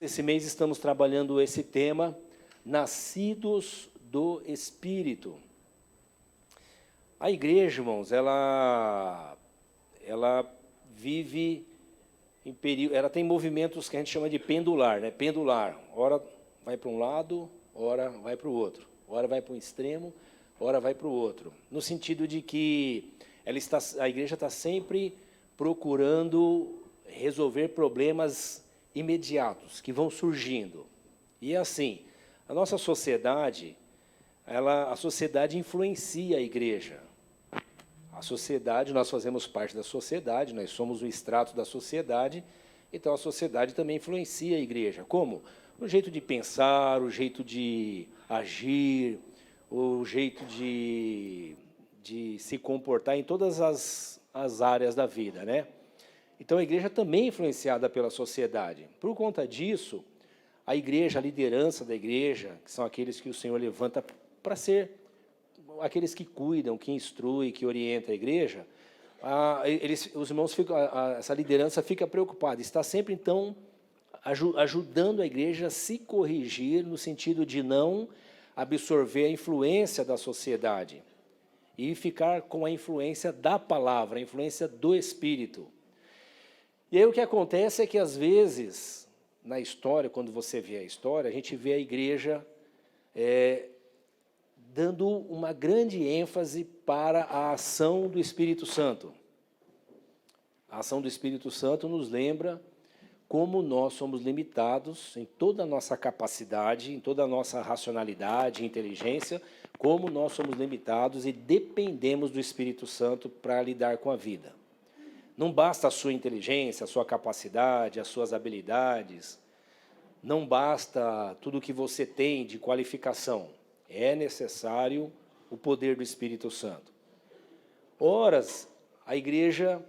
Esse mês estamos trabalhando esse tema, nascidos do Espírito. A igreja, irmãos, ela vive em período, ela tem movimentos que a gente chama de pendular, né? Pendular, ora vai para um lado, ora vai para o outro, ora vai para um extremo, ora vai para o outro. No sentido de que a igreja está sempre procurando resolver problemas imediatos que vão surgindo. E é assim, a nossa sociedade, a sociedade influencia a igreja. A sociedade, nós fazemos parte da sociedade, nós somos o extrato da sociedade, então a sociedade também influencia a igreja. Como? O jeito de pensar, o jeito de agir, o jeito de se comportar em todas as áreas da vida, né? Então, a igreja também é influenciada pela sociedade. Por conta disso, a igreja, a liderança da igreja, que são aqueles que o Senhor levanta para ser aqueles que cuidam, que instruem, que orientam a igreja, os irmãos ficam, essa liderança fica preocupada, está sempre, então, ajudando a igreja a se corrigir no sentido de não absorver a influência da sociedade e ficar com a influência da palavra, a influência do Espírito. E aí o que acontece é que, às vezes, na história, quando você vê a história, a gente vê a igreja dando uma grande ênfase para a ação do Espírito Santo. A ação do Espírito Santo nos lembra como nós somos limitados em toda a nossa capacidade, em toda a nossa racionalidade, inteligência, como nós somos limitados e dependemos do Espírito Santo para lidar com a vida. Não basta a sua inteligência, a sua capacidade, as suas habilidades, não basta tudo o que você tem de qualificação. É necessário o poder do Espírito Santo. Ora, a igreja,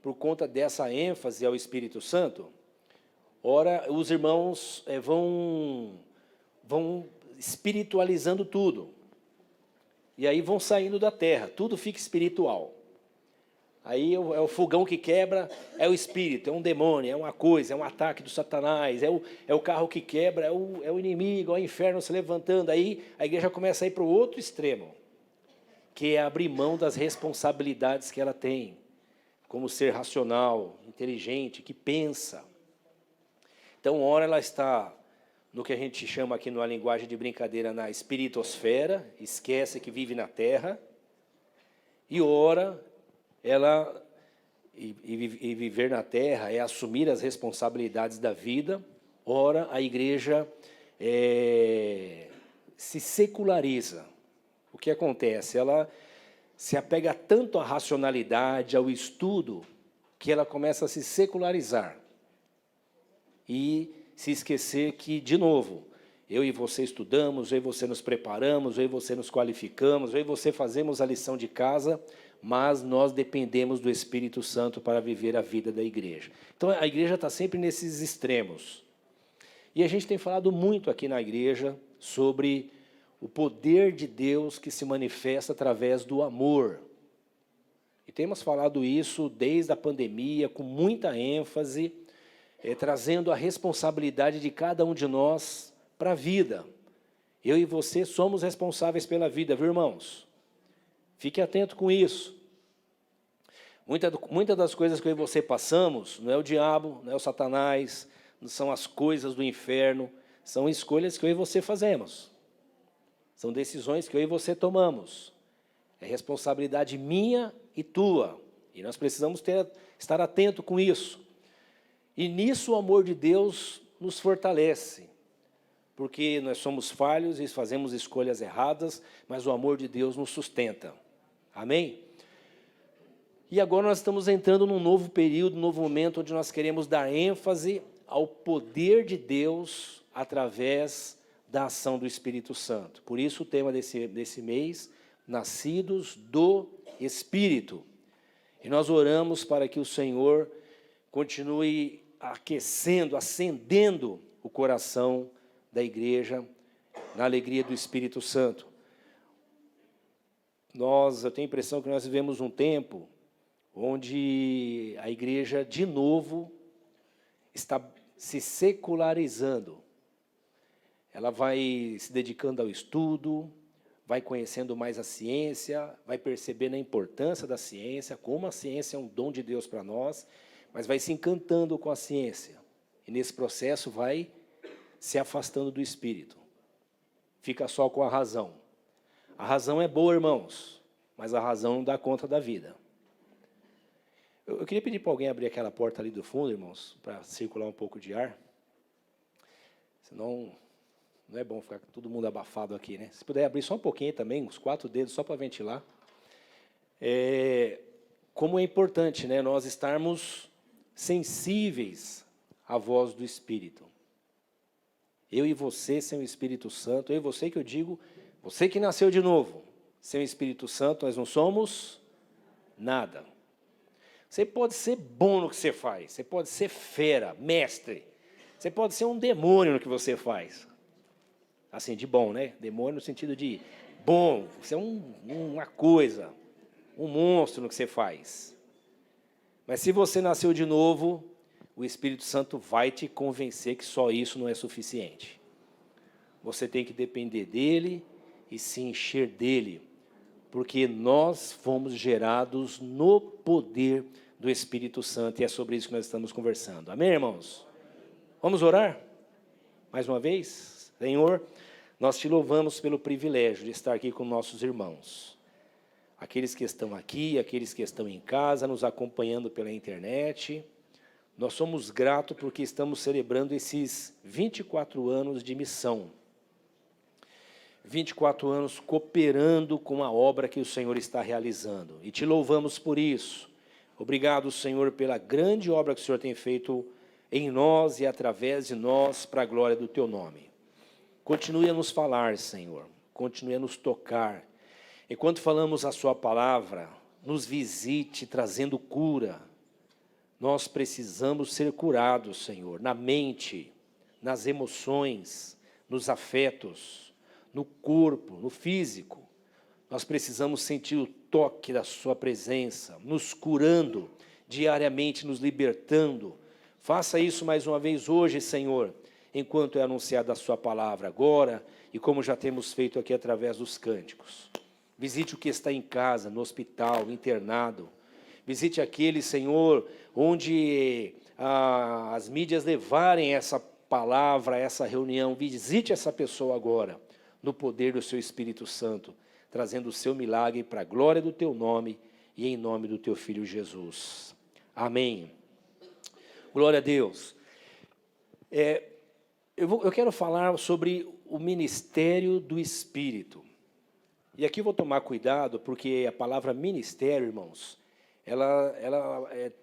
por conta dessa ênfase ao Espírito Santo, ora, os irmãos vão espiritualizando tudo. E aí vão saindo da terra, tudo fica espiritual. Aí é o fogão que quebra, é o espírito, é um demônio, é uma coisa, é um ataque do Satanás, é o carro que quebra, é o inimigo, é o inferno se levantando. Aí a igreja começa a ir para o outro extremo, que é abrir mão das responsabilidades que ela tem, como ser racional, inteligente, que pensa. Então, ora ela está no que a gente chama aqui numa linguagem de brincadeira, na espiritosfera, esquece que vive na terra, e ora ela e viver na terra é assumir as responsabilidades da vida. Ora, a igreja se seculariza. O que acontece? Ela se apega tanto à racionalidade, ao estudo, que ela começa a se secularizar e se esquecer que, de novo, eu e você estudamos, eu e você nos preparamos, eu e você nos qualificamos, eu e você fazemos a lição de casa, mas nós dependemos do Espírito Santo para viver a vida da igreja. Então, a igreja está sempre nesses extremos. E a gente tem falado muito aqui na igreja sobre o poder de Deus que se manifesta através do amor. E temos falado isso desde a pandemia, com muita ênfase, trazendo a responsabilidade de cada um de nós para a vida. Eu e você somos responsáveis pela vida, viu, irmãos? Fique atento com isso. Muitas das coisas que eu e você passamos, não é o diabo, não é o Satanás, não são as coisas do inferno, são escolhas que eu e você fazemos. São decisões que eu e você tomamos. É responsabilidade minha e tua. E nós precisamos estar atento com isso. E nisso o amor de Deus nos fortalece. Porque nós somos falhos e fazemos escolhas erradas, mas o amor de Deus nos sustenta. Amém? E agora nós estamos entrando num novo período, num novo momento, onde nós queremos dar ênfase ao poder de Deus através da ação do Espírito Santo. Por isso o tema desse mês, nascidos do Espírito. E nós oramos para que o Senhor continue aquecendo, acendendo o coração da igreja na alegria do Espírito Santo. Eu tenho a impressão que nós vivemos um tempo onde a igreja, de novo, está se secularizando. Ela vai se dedicando ao estudo, vai conhecendo mais a ciência, vai percebendo a importância da ciência, como a ciência é um dom de Deus para nós, mas vai se encantando com a ciência. E nesse processo vai se afastando do espírito. Fica só com a razão. A razão é boa, irmãos, mas a razão não dá conta da vida. Eu queria pedir para alguém abrir aquela porta ali do fundo, irmãos, para circular um pouco de ar. Senão, não é bom ficar todo mundo abafado aqui, né? Se puder abrir só um pouquinho também, uns 4 dedos, só para ventilar. Como é importante, né, nós estarmos sensíveis à voz do Espírito. Eu e você, sem o Espírito Santo, eu e você que eu digo, você que nasceu de novo, sem o Espírito Santo, nós não somos nada. Você pode ser bom no que você faz, você pode ser fera, mestre, você pode ser um demônio no que você faz. Assim, de bom, né? Demônio no sentido de bom, você é uma coisa, um monstro no que você faz. Mas se você nasceu de novo, o Espírito Santo vai te convencer que só isso não é suficiente. Você tem que depender dele e se encher dele, porque nós fomos gerados no poder do Espírito Santo, e é sobre isso que nós estamos conversando. Amém, irmãos? Vamos orar? Mais uma vez? Senhor, nós te louvamos pelo privilégio de estar aqui com nossos irmãos. Aqueles que estão aqui, aqueles que estão em casa, nos acompanhando pela internet. Nós somos gratos porque estamos celebrando esses 24 anos de missão. 24 anos cooperando com a obra que o Senhor está realizando. E te louvamos por isso. Obrigado, Senhor, pela grande obra que o Senhor tem feito em nós e através de nós, para a glória do teu nome. Continue a nos falar, Senhor. Continue a nos tocar. Enquanto falamos a sua palavra, nos visite trazendo cura. Nós precisamos ser curados, Senhor, na mente, nas emoções, nos afetos, no corpo, no físico. Nós precisamos sentir o toque da sua presença, nos curando diariamente, nos libertando. Faça isso mais uma vez hoje, Senhor, enquanto é anunciada a sua palavra agora, e como já temos feito aqui através dos cânticos. Visite o que está em casa, no hospital, internado. Visite aquele, Senhor, onde as mídias levarem essa palavra, essa reunião. Visite essa pessoa agora, no poder do seu Espírito Santo, trazendo o seu milagre para a glória do teu nome e em nome do teu Filho Jesus. Amém. Glória a Deus. Eu quero falar sobre o ministério do Espírito. E aqui eu vou tomar cuidado, porque a palavra ministério, irmãos, ela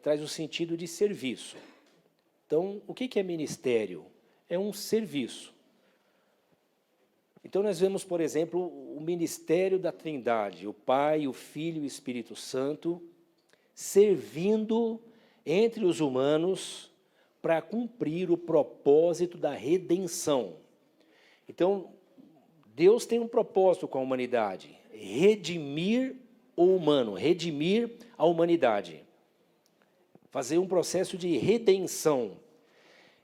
traz o sentido de serviço. Então, o que é ministério? É um serviço. Então, nós vemos, por exemplo, o ministério da Trindade, o Pai, o Filho e o Espírito Santo, servindo entre os humanos para cumprir o propósito da redenção. Então, Deus tem um propósito com a humanidade, redimir o humano, redimir a humanidade, fazer um processo de redenção.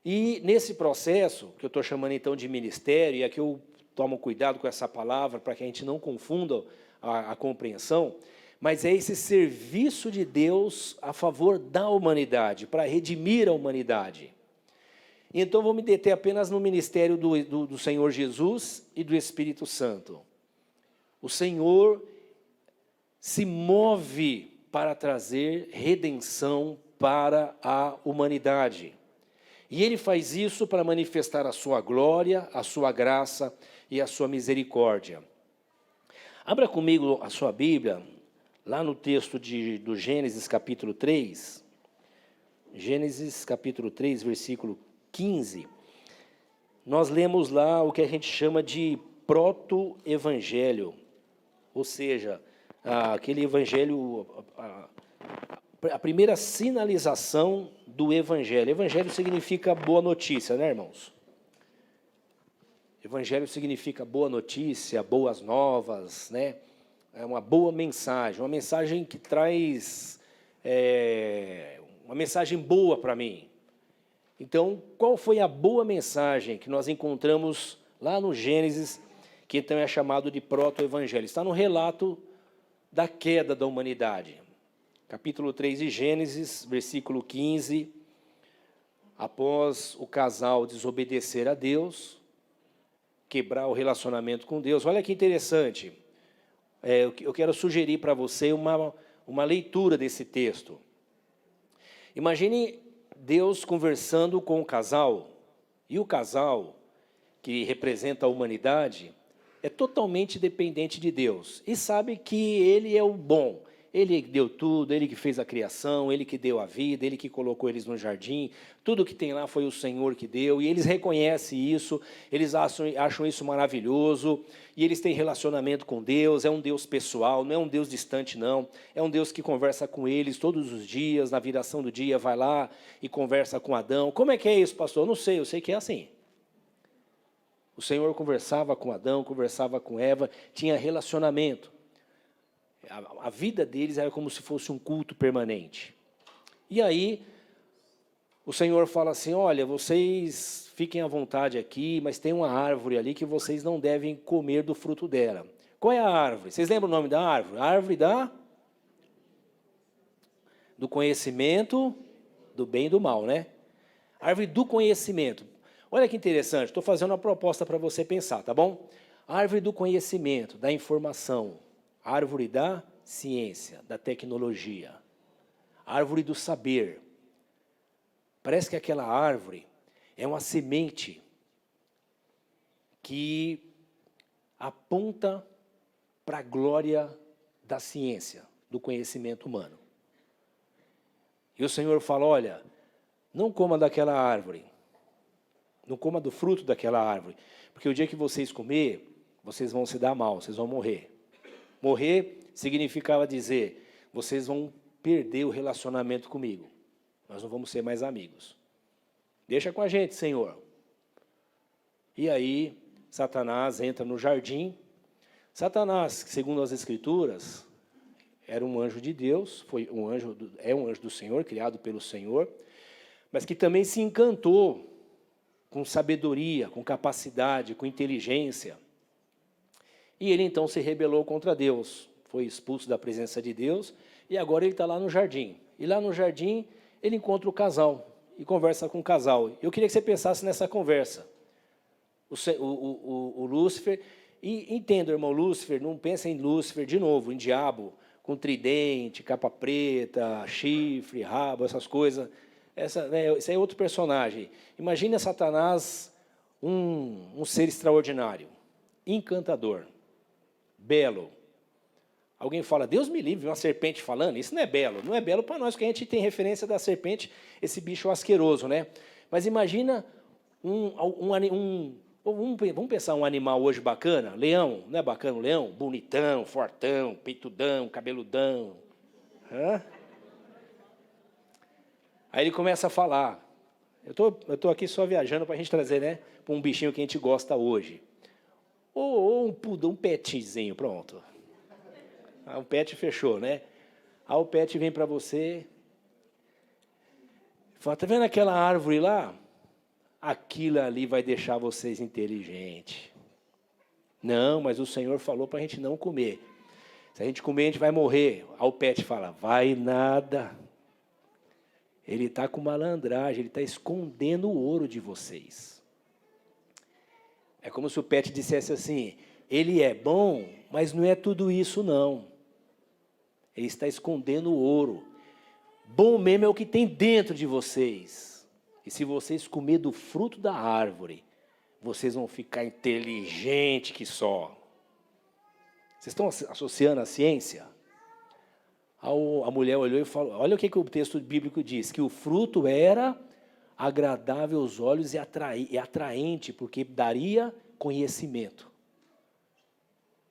E nesse processo, que eu estou chamando então de ministério, e aqui eu tomo cuidado com essa palavra para que a gente não confunda a compreensão, mas é esse serviço de Deus a favor da humanidade, para redimir a humanidade. Então, vou me deter apenas no ministério do Senhor Jesus e do Espírito Santo. O Senhor se move para trazer redenção para a humanidade. E Ele faz isso para manifestar a sua glória, a sua graça e a sua misericórdia. Abra comigo a sua Bíblia, lá no texto do Gênesis capítulo 3. Gênesis capítulo 3, versículo 15, nós lemos lá o que a gente chama de proto-evangelho, ou seja, aquele evangelho, a primeira sinalização do evangelho. Evangelho significa boa notícia, né, irmãos? Evangelho significa boa notícia, boas novas, né? É uma boa mensagem, uma mensagem que traz uma mensagem boa para mim. Então, qual foi a boa mensagem que nós encontramos lá no Gênesis, que então é chamado de proto-evangelho? Está no relato da queda da humanidade. Capítulo 3 de Gênesis, versículo 15. Após o casal desobedecer a Deus, quebrar o relacionamento com Deus. Olha que interessante. Eu quero sugerir para você uma leitura desse texto. Imagine Deus conversando com o casal, e o casal, que representa a humanidade, é totalmente dependente de Deus, e sabe que Ele é o bom, Ele deu tudo, Ele que fez a criação, Ele que deu a vida, Ele que colocou eles no jardim, tudo que tem lá foi o Senhor que deu, e eles reconhecem isso, eles acham isso maravilhoso, e eles têm relacionamento com Deus, é um Deus pessoal, não é um Deus distante não, é um Deus que conversa com eles todos os dias, na viração do dia, vai lá e conversa com Adão. Como é que é isso, pastor? Eu não sei, eu sei que é assim. O Senhor conversava com Adão, conversava com Eva, tinha relacionamento. A vida deles era como se fosse um culto permanente. E aí, o Senhor fala assim, olha, vocês fiquem à vontade aqui, mas tem uma árvore ali que vocês não devem comer do fruto dela. Qual é a árvore? Vocês lembram o nome da árvore? A árvore do conhecimento do bem e do mal, né? A árvore do conhecimento. Olha que interessante, estou fazendo uma proposta para você pensar, tá bom? A árvore do conhecimento, da informação, a árvore da ciência, da tecnologia, a árvore do saber. Parece que aquela árvore é uma semente que aponta para a glória da ciência, do conhecimento humano. E o Senhor fala, olha, não coma daquela árvore, não coma do fruto daquela árvore, porque o dia que vocês comer, vocês vão se dar mal, vocês vão morrer. Morrer significava dizer, vocês vão perder o relacionamento comigo. Nós não vamos ser mais amigos. Deixa com a gente, Senhor. E aí, Satanás entra no jardim. Satanás, segundo as Escrituras, era um anjo de Deus, é um anjo do Senhor, criado pelo Senhor, mas que também se encantou com sabedoria, com capacidade, com inteligência. E ele então se rebelou contra Deus, foi expulso da presença de Deus, e agora ele está lá no jardim. E lá no jardim ele encontra o casal, e conversa com o casal. Eu queria que você pensasse nessa conversa. O Lúcifer, e entenda, irmão, Lúcifer, não pensa em Lúcifer de novo, em diabo, com tridente, capa preta, chifre, rabo, essas coisas. Esse é outro personagem. Imagina Satanás, um ser extraordinário, encantador, belo. Alguém fala, Deus me livre, uma serpente falando, isso não é belo. Não é belo para nós, porque a gente tem referência da serpente, esse bicho asqueroso, né? Mas imagina vamos pensar um animal hoje bacana, leão, não é bacana o leão? Bonitão, fortão, peitudão, cabeludão. Hã? Aí ele começa a falar. Eu tô aqui só viajando para a gente trazer, né, para um bichinho que a gente gosta hoje. Ou um petzinho, pronto. O pet fechou, né? Aí o pet vem para você, fala, tá vendo aquela árvore lá? Aquilo ali vai deixar vocês inteligentes. Não, mas o Senhor falou para a gente não comer. Se a gente comer, a gente vai morrer. Aí o pet fala, vai nada. Ele está com malandragem, ele está escondendo o ouro de vocês. É como se o pet dissesse assim, ele é bom, mas não é tudo isso não. Ele está escondendo o ouro. Bom mesmo é o que tem dentro de vocês. E se vocês comer do fruto da árvore, vocês vão ficar inteligente que só. Vocês estão associando a ciência? A mulher olhou e falou, olha o que o texto bíblico diz, que o fruto era agradável aos olhos e atraente, porque daria conhecimento.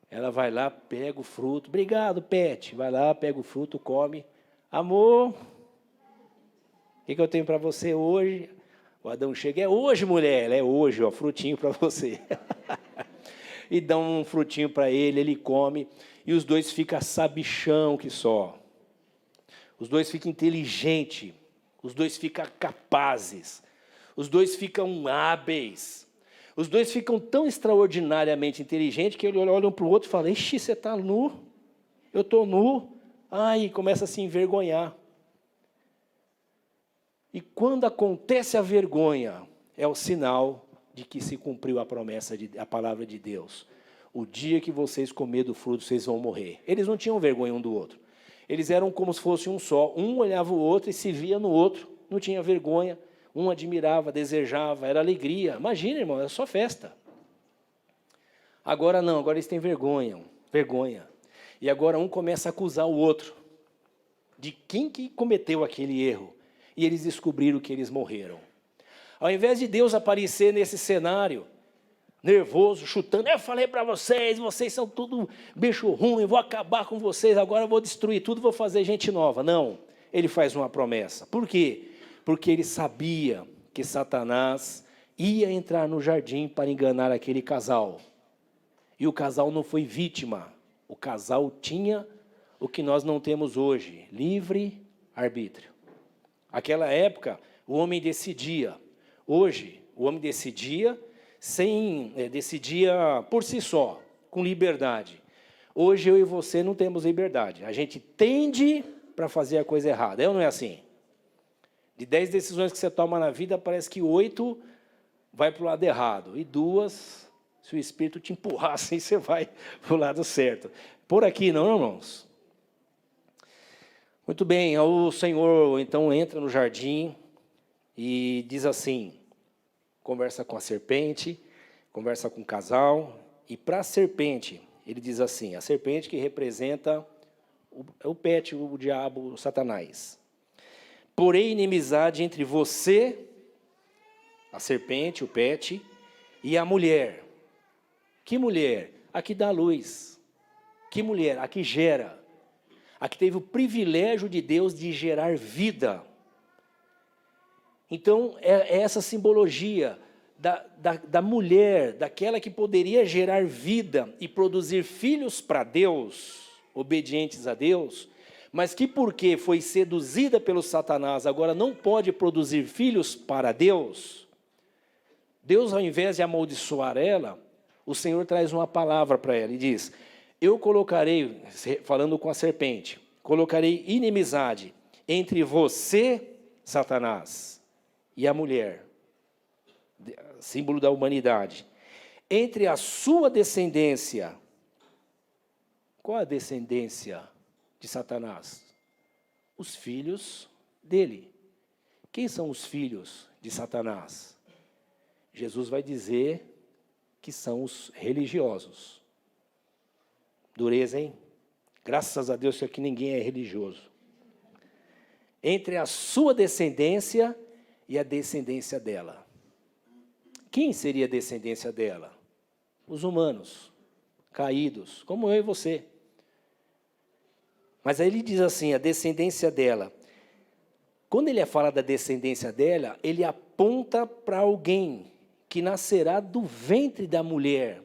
Ela vai lá, pega o fruto, obrigado, pet, vai lá, pega o fruto, come. Amor, o que eu tenho para você hoje? O Adão chega, é hoje, mulher, é hoje, ó, frutinho para você. E dá um frutinho para ele, ele come, e os dois ficam sabichão que só. Os dois ficam inteligentes, os dois ficam capazes, Os dois ficam hábeis. Os dois ficam tão extraordinariamente inteligentes que eles olham para o outro e falam, ixi, você está nu? Eu estou nu. Ai, começa a se envergonhar. E quando acontece a vergonha, é o sinal de que se cumpriu a promessa, a palavra de Deus. O dia que vocês comerem do fruto, vocês vão morrer. Eles não tinham vergonha um do outro. Eles eram como se fosse um só. Um olhava o outro e se via no outro. Não tinha vergonha. Um admirava, desejava, era alegria. Imagina, irmão, era só festa. Agora não, agora eles têm vergonha. E agora um começa a acusar o outro de quem que cometeu aquele erro. E eles descobriram que eles morreram. Ao invés de Deus aparecer nesse cenário, nervoso, chutando, eu falei para vocês, vocês são tudo bicho ruim, vou acabar com vocês, agora eu vou destruir tudo, vou fazer gente nova. Não, ele faz uma promessa. Por quê? Porque ele sabia que Satanás ia entrar no jardim para enganar aquele casal. E o casal não foi vítima, o casal tinha o que nós não temos hoje, livre arbítrio. Naquela época, o homem decidia. Hoje, o homem decidia por si só, com liberdade. Hoje, eu e você não temos liberdade. A gente tende para fazer a coisa errada. É ou não é assim? De 10 decisões que você toma na vida, parece que 8 vai para o lado errado. E 2, se o Espírito te empurrar assim, você vai para o lado certo. Por aqui, não, irmãos? Muito bem, o Senhor então entra no jardim e diz assim, conversa com a serpente, conversa com o casal, e para a serpente, ele diz assim, a serpente que representa o pet, o diabo, o Satanás. Porém, inimizade entre você, a serpente, o pet, e a mulher. Que mulher? A que dá luz. Que mulher? A que gera. A que teve o privilégio de Deus de gerar vida. Então, é essa simbologia da mulher, daquela que poderia gerar vida e produzir filhos para Deus, obedientes a Deus, mas que porque foi seduzida pelo Satanás, agora não pode produzir filhos para Deus. Deus, ao invés de amaldiçoar ela, o Senhor traz uma palavra para ela e diz, eu colocarei, falando com a serpente, colocarei inimizade entre você, Satanás, e a mulher, símbolo da humanidade, entre a sua descendência. Qual a descendência de Satanás? Os filhos dele. Quem são os filhos de Satanás? Jesus vai dizer que são os religiosos. Dureza, hein? Graças a Deus que aqui ninguém é religioso. Entre a sua descendência e a descendência dela. Quem seria a descendência dela? Os humanos, caídos, como eu e você. Mas aí ele diz assim, a descendência dela. Quando ele fala da descendência dela, ele aponta para alguém que nascerá do ventre da mulher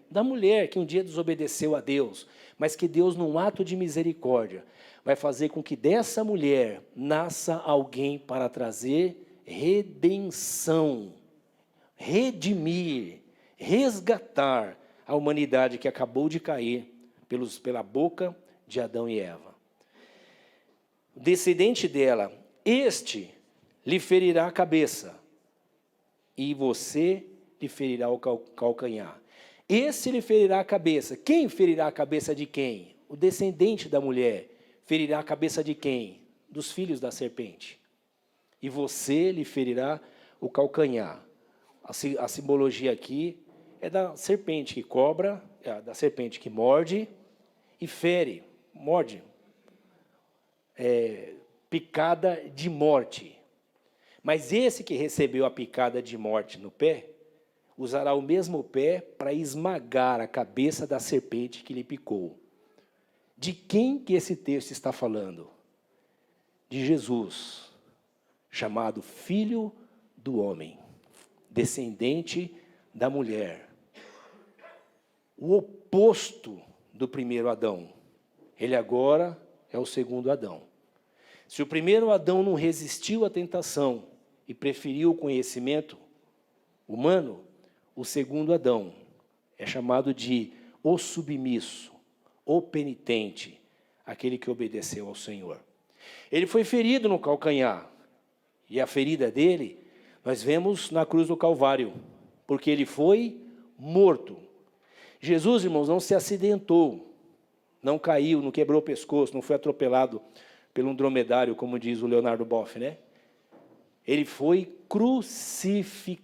que um dia desobedeceu a Deus, mas que Deus, num ato de misericórdia, vai fazer com que dessa mulher nasça alguém para trazer redenção, redimir, resgatar a humanidade que acabou de cair pela boca de Adão e Eva. O descendente dela, este lhe ferirá a cabeça, e você lhe ferirá o calcanhar. Esse lhe ferirá a cabeça. Quem ferirá a cabeça de quem? O descendente da mulher. Ferirá a cabeça de quem? Dos filhos da serpente. E você lhe ferirá o calcanhar. A simbologia aqui é da serpente que cobra, da serpente que morde e fere. Morde. Picada de morte. Mas esse que recebeu a picada de morte no pé, usará o mesmo pé para esmagar a cabeça da serpente que lhe picou. De quem que esse texto está falando? De Jesus, chamado Filho do Homem, descendente da mulher. O oposto do primeiro Adão. Ele agora é o segundo Adão. Se o primeiro Adão não resistiu à tentação e preferiu o conhecimento, humano, o segundo Adão é chamado de o submisso, o penitente, aquele que obedeceu ao Senhor. Ele foi ferido no calcanhar, e a ferida dele nós vemos na cruz do Calvário, porque ele foi morto. Jesus, irmãos, não se acidentou, não caiu, não quebrou o pescoço, não foi atropelado por um dromedário, como diz o Leonardo Boff, né? Ele foi crucificado.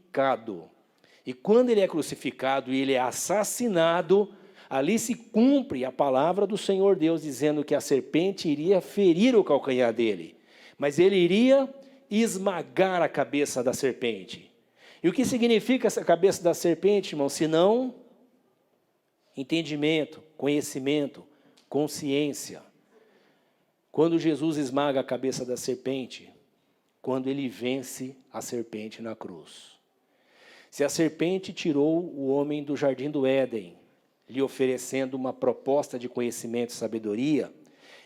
E quando ele é crucificado e ele é assassinado, ali se cumpre a palavra do Senhor Deus, dizendo que a serpente iria ferir o calcanhar dele, mas ele iria esmagar a cabeça da serpente. E o que significa essa cabeça da serpente, irmão? Senão entendimento, conhecimento, consciência. Quando Jesus esmaga a cabeça da serpente, quando ele vence a serpente na cruz. Se a serpente tirou o homem do jardim do Éden, lhe oferecendo uma proposta de conhecimento e sabedoria,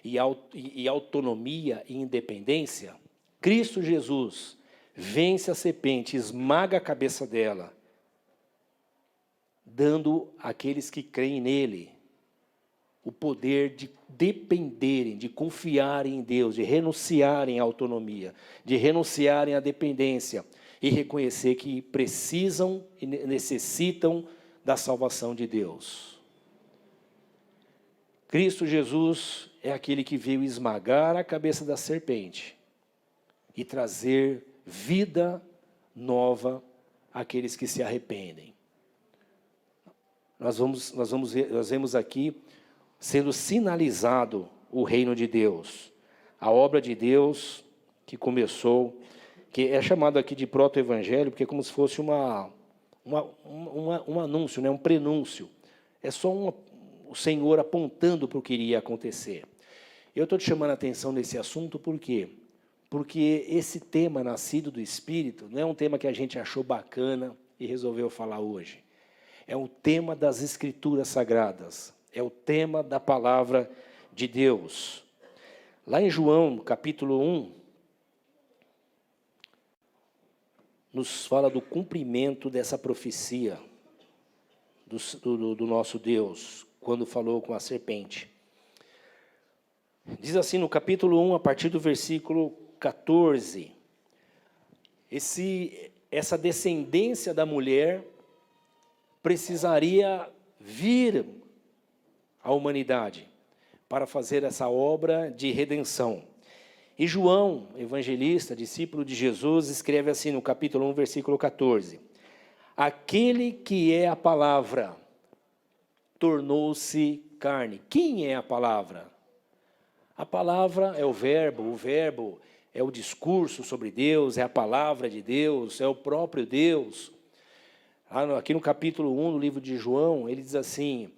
e autonomia e independência, Cristo Jesus vence a serpente, esmaga a cabeça dela, dando àqueles que creem nele o poder de dependerem, de confiarem em Deus, de renunciarem à autonomia, de renunciarem à dependência e reconhecer que precisam e necessitam da salvação de Deus. Cristo Jesus é aquele que veio esmagar a cabeça da serpente e trazer vida nova àqueles que se arrependem. Nós vemos aqui sendo sinalizado o reino de Deus, a obra de Deus que começou, que é chamado aqui de proto-evangelho, porque é como se fosse um anúncio, né? Um prenúncio. É só o Senhor apontando para o que iria acontecer. Eu estou te chamando a atenção nesse assunto, por quê? Porque esse tema nascido do Espírito não é um tema que a gente achou bacana e resolveu falar hoje. É o tema das Escrituras Sagradas, é o tema da palavra de Deus. Lá em João, capítulo 1, nos fala do cumprimento dessa profecia do nosso Deus, quando falou com a serpente. Diz assim no capítulo 1, a partir do versículo 14, essa descendência da mulher precisaria vir à humanidade para fazer essa obra de redenção. E João, evangelista, discípulo de Jesus, escreve assim no capítulo 1, versículo 14. Aquele que é a palavra tornou-se carne. Quem é a palavra? A palavra é o verbo é o discurso sobre Deus, é a palavra de Deus, é o próprio Deus. Aqui no capítulo 1 do livro de João, ele diz assim,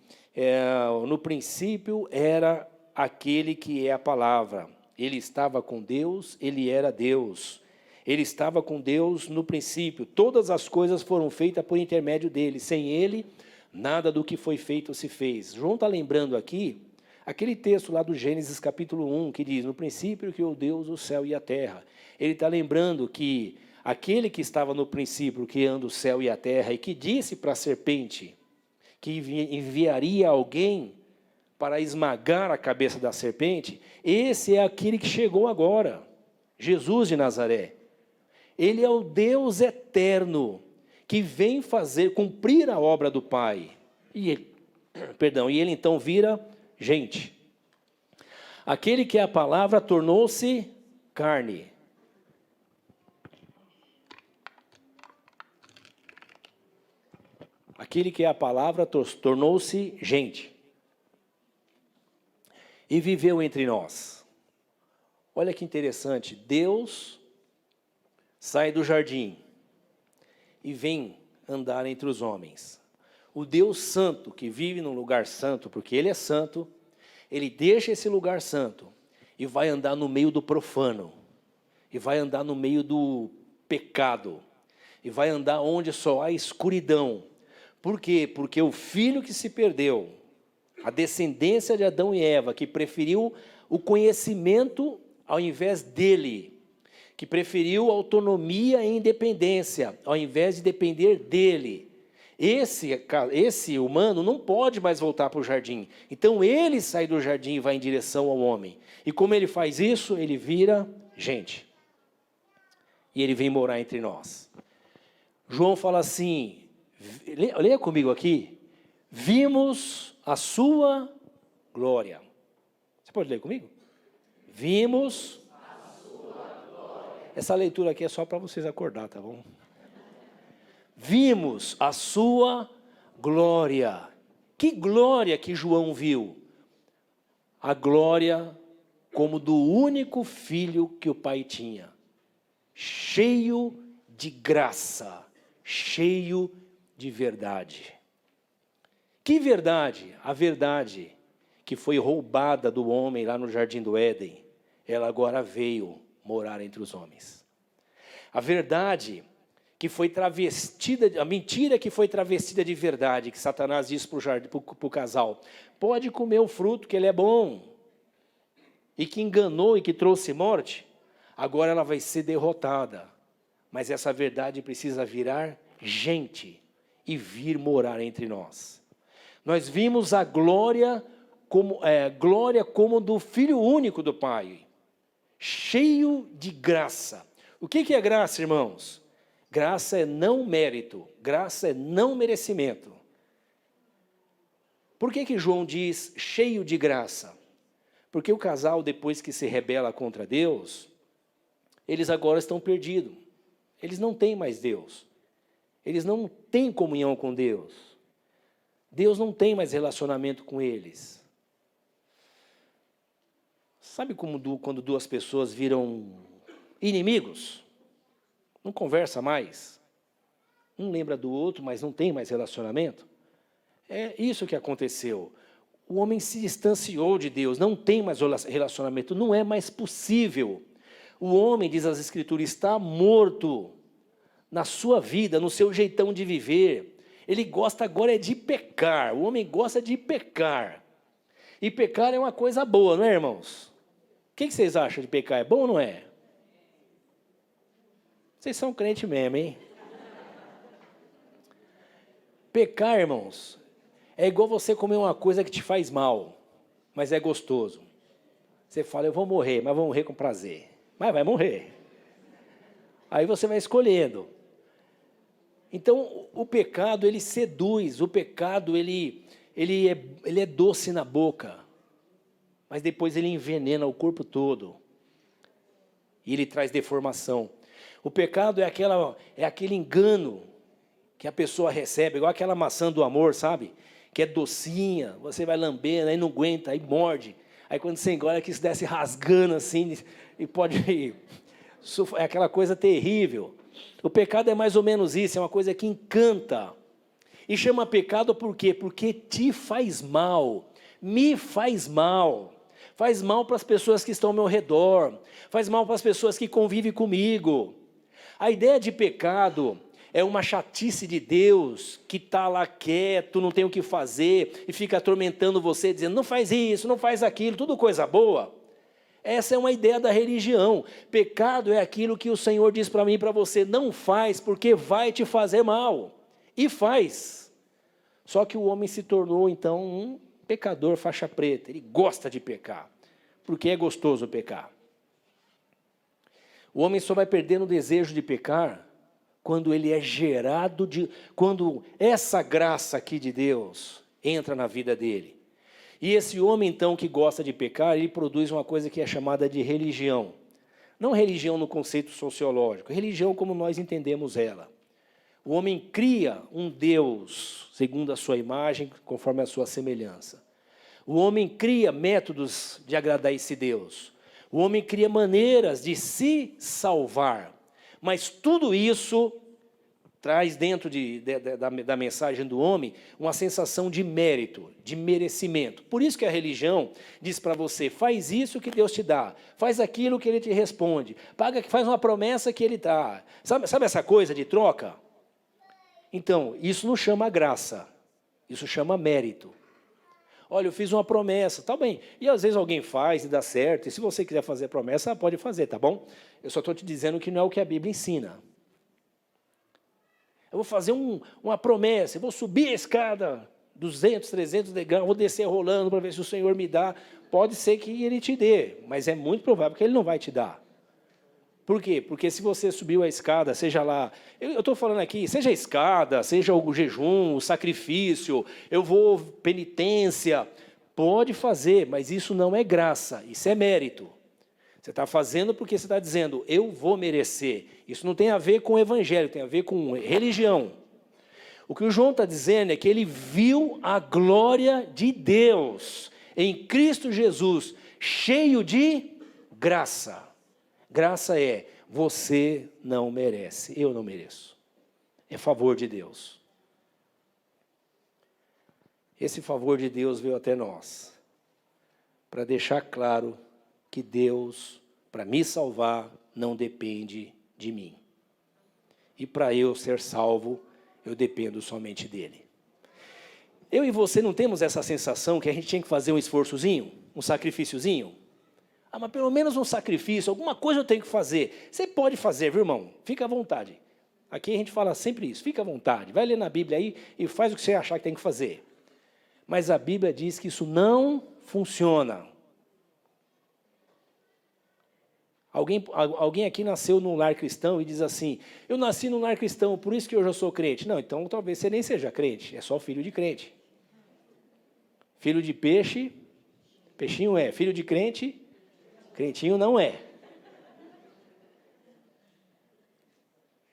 no princípio era aquele que é a palavra. Ele estava com Deus, ele era Deus. Ele estava com Deus no princípio. Todas as coisas foram feitas por intermédio dele. Sem ele, nada do que foi feito se fez. João está lembrando aqui, aquele texto lá do Gênesis capítulo 1, que diz, no princípio criou Deus o céu e a terra. Ele está lembrando que aquele que estava no princípio criando o céu e a terra, e que disse para a serpente que enviaria alguém para esmagar a cabeça da serpente, esse é aquele que chegou agora, Jesus de Nazaré. Ele é o Deus eterno, que vem cumprir a obra do Pai. E ele então vira gente. Aquele que é a palavra tornou-se carne. Aquele que é a palavra tornou-se gente. E viveu entre nós. Olha que interessante, Deus sai do jardim e vem andar entre os homens. O Deus santo, que vive num lugar santo, porque Ele é santo, Ele deixa esse lugar santo e vai andar no meio do profano, e vai andar no meio do pecado, e vai andar onde só há escuridão. Por quê? Porque o filho que se perdeu, a descendência de Adão e Eva, que preferiu o conhecimento ao invés dele, que preferiu autonomia e independência, ao invés de depender dele. Esse humano não pode mais voltar para o jardim. Então ele sai do jardim e vai em direção ao homem. E como ele faz isso? Ele vira gente. E ele vem morar entre nós. João fala assim, leia comigo aqui. Vimos a sua glória. Você pode ler comigo? Vimos a sua glória. Essa leitura aqui é só para vocês acordar, tá bom? Vimos a sua glória. Que glória que João viu? A glória como do único filho que o pai tinha. Cheio de graça, cheio de verdade. Que verdade? A verdade que foi roubada do homem lá no Jardim do Éden, ela agora veio morar entre os homens. A verdade que foi travestida, a mentira que foi travestida de verdade, que Satanás disse para o casal, pode comer o fruto que ele é bom, e que enganou e que trouxe morte, agora ela vai ser derrotada. Mas essa verdade precisa virar gente e vir morar entre nós. Nós vimos a glória como do Filho único do Pai, cheio de graça. O que é graça, irmãos? Graça é não mérito, graça é não merecimento. Por que João diz cheio de graça? Porque o casal, depois que se rebela contra Deus, eles agora estão perdidos. Eles não têm mais Deus. Eles não têm comunhão com Deus. Deus não tem mais relacionamento com eles. Sabe quando duas pessoas viram inimigos? Não conversa mais. Um lembra do outro, mas não tem mais relacionamento. É isso que aconteceu. O homem se distanciou de Deus, não tem mais relacionamento, não é mais possível. O homem, diz as Escrituras, está morto na sua vida, no seu jeitão de viver. Ele gosta agora de pecar, o homem gosta de pecar. E pecar é uma coisa boa, não é, irmãos? O que vocês acham de pecar? É bom ou não é? Vocês são crente mesmo, hein? Pecar, irmãos, é igual você comer uma coisa que te faz mal, mas é gostoso. Você fala, eu vou morrer, mas vou morrer com prazer. Mas vai morrer. Aí você vai escolhendo. Então, o pecado, ele seduz. O pecado, ele é doce na boca. Mas depois ele envenena o corpo todo. E ele traz deformação. O pecado é aquele engano que a pessoa recebe, igual aquela maçã do amor, sabe? Que é docinha, você vai lambendo, aí não aguenta, aí morde. Aí quando você engole, que se desce rasgando assim, e pode... É aquela coisa terrível. O pecado é mais ou menos isso, é uma coisa que encanta. E chama pecado por quê? Porque te faz mal, me faz mal. Faz mal para as pessoas que estão ao meu redor, faz mal para as pessoas que convivem comigo. A ideia de pecado é uma chatice de Deus que está lá quieto, não tem o que fazer, e fica atormentando você, dizendo, não faz isso, não faz aquilo, tudo coisa boa. Essa é uma ideia da religião. Pecado é aquilo que o Senhor diz para mim e para você, não faz, porque vai te fazer mal. E faz. Só que o homem se tornou, então, um pecador faixa preta. Ele gosta de pecar, porque é gostoso pecar. O homem só vai perdendo o desejo de pecar quando ele é gerado quando essa graça aqui de Deus entra na vida dele. E esse homem, então, que gosta de pecar, ele produz uma coisa que é chamada de religião. Não religião no conceito sociológico, religião como nós entendemos ela. O homem cria um Deus segundo a sua imagem, conforme a sua semelhança. O homem cria métodos de agradar esse Deus. O homem cria maneiras de se salvar. Mas tudo isso traz dentro da mensagem do homem uma sensação de mérito, de merecimento. Por isso que a religião diz para você, faz isso que Deus te dá, faz aquilo que Ele te responde, faz uma promessa que Ele dá. Sabe essa coisa de troca? Então, isso não chama graça, isso chama mérito. Olha, eu fiz uma promessa, tá bem. E às vezes alguém faz e dá certo, e se você quiser fazer a promessa, pode fazer, tá bom? Eu só estou te dizendo que não é o que a Bíblia ensina. Eu vou fazer uma promessa, eu vou subir a escada, 200, 300 degraus, vou descer rolando para ver se o Senhor me dá. Pode ser que Ele te dê, mas é muito provável que Ele não vai te dar. Por quê? Porque se você subiu a escada, seja lá... Eu estou falando aqui, seja a escada, seja o jejum, o sacrifício, eu vou penitência, pode fazer, mas isso não é graça, isso é mérito. Você está fazendo porque você está dizendo, eu vou merecer. Isso não tem a ver com o evangelho, tem a ver com religião. O que o João está dizendo é que ele viu a glória de Deus em Cristo Jesus, cheio de graça. Graça é, você não merece, eu não mereço. É favor de Deus. Esse favor de Deus veio até nós, para deixar claro que Deus, para me salvar, não depende de mim. E para eu ser salvo, eu dependo somente dele. Eu e você não temos essa sensação que a gente tinha que fazer um esforçozinho, um sacrifíciozinho? Ah, mas pelo menos um sacrifício, alguma coisa eu tenho que fazer. Você pode fazer, viu, irmão? Fica à vontade. Aqui a gente fala sempre isso, fica à vontade. Vai ler na Bíblia aí e faz o que você achar que tem que fazer. Mas a Bíblia diz que isso não funciona. Alguém aqui nasceu num lar cristão e diz assim, eu nasci num lar cristão, por isso que hoje eu sou crente. Não, então talvez você nem seja crente, é só filho de crente. Filho de peixe, peixinho é. Filho de crente, crentinho não é.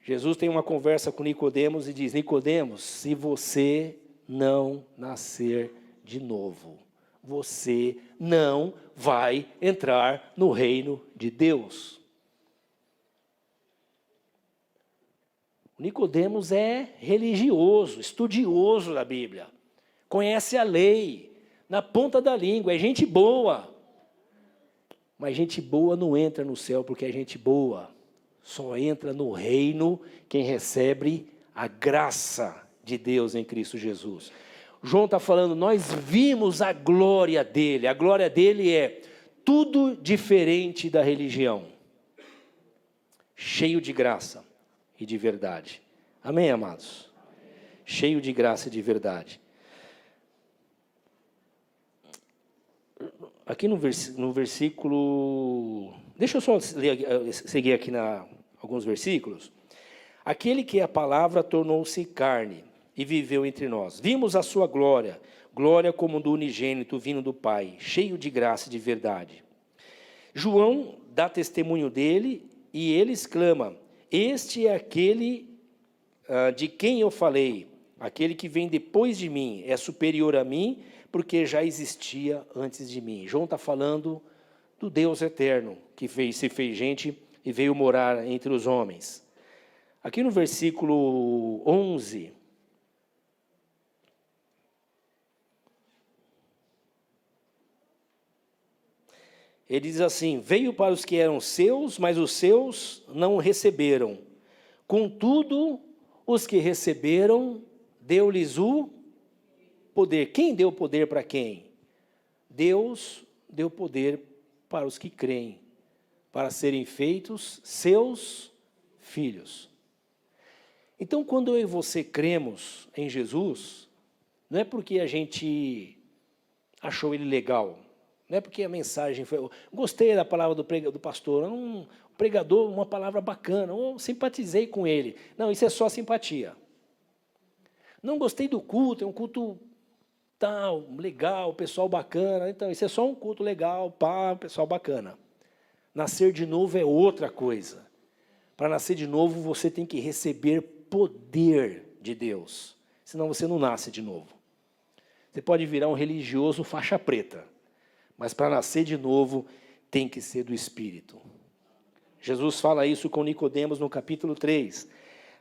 Jesus tem uma conversa com Nicodemos e diz, Nicodemos, se você não nascer de novo, você não vai entrar no reino de Deus. Nicodemos é religioso, estudioso da Bíblia, conhece a lei, na ponta da língua, é gente boa. Mas gente boa não entra no céu porque é gente boa. Só entra no reino quem recebe a graça de Deus em Cristo Jesus. João está falando, nós vimos a glória dele. A glória dele é tudo diferente da religião. Cheio de graça e de verdade. Amém, amados? Cheio de graça e de verdade. Aqui no versículo... Deixa eu só seguir aqui alguns versículos. Aquele que a palavra tornou-se carne e viveu entre nós. Vimos a sua glória, glória como do unigênito vindo do Pai, cheio de graça e de verdade. João dá testemunho dele e ele exclama, este é aquele de quem eu falei, aquele que vem depois de mim, é superior a mim, porque já existia antes de mim. João está falando do Deus eterno, que se fez gente e veio morar entre os homens. Aqui no versículo 11, ele diz assim, veio para os que eram seus, mas os seus não o receberam. Contudo, os que receberam, deu-lhes o poder. Quem deu poder para quem? Deus deu poder para os que creem, para serem feitos seus filhos. Então, quando eu e você cremos em Jesus, não é porque a gente achou ele legal, não é porque a mensagem foi... Gostei da palavra do pastor, um pregador, uma palavra bacana, ou simpatizei com ele. Não, isso é só simpatia. Não gostei do culto, é um culto tal, legal, pessoal bacana. Então, isso é só um culto legal, pessoal bacana. Nascer de novo é outra coisa. Para nascer de novo, você tem que receber poder de Deus. Senão você não nasce de novo. Você pode virar um religioso faixa preta. Mas para nascer de novo, tem que ser do Espírito. Jesus fala isso com Nicodemos no capítulo 3.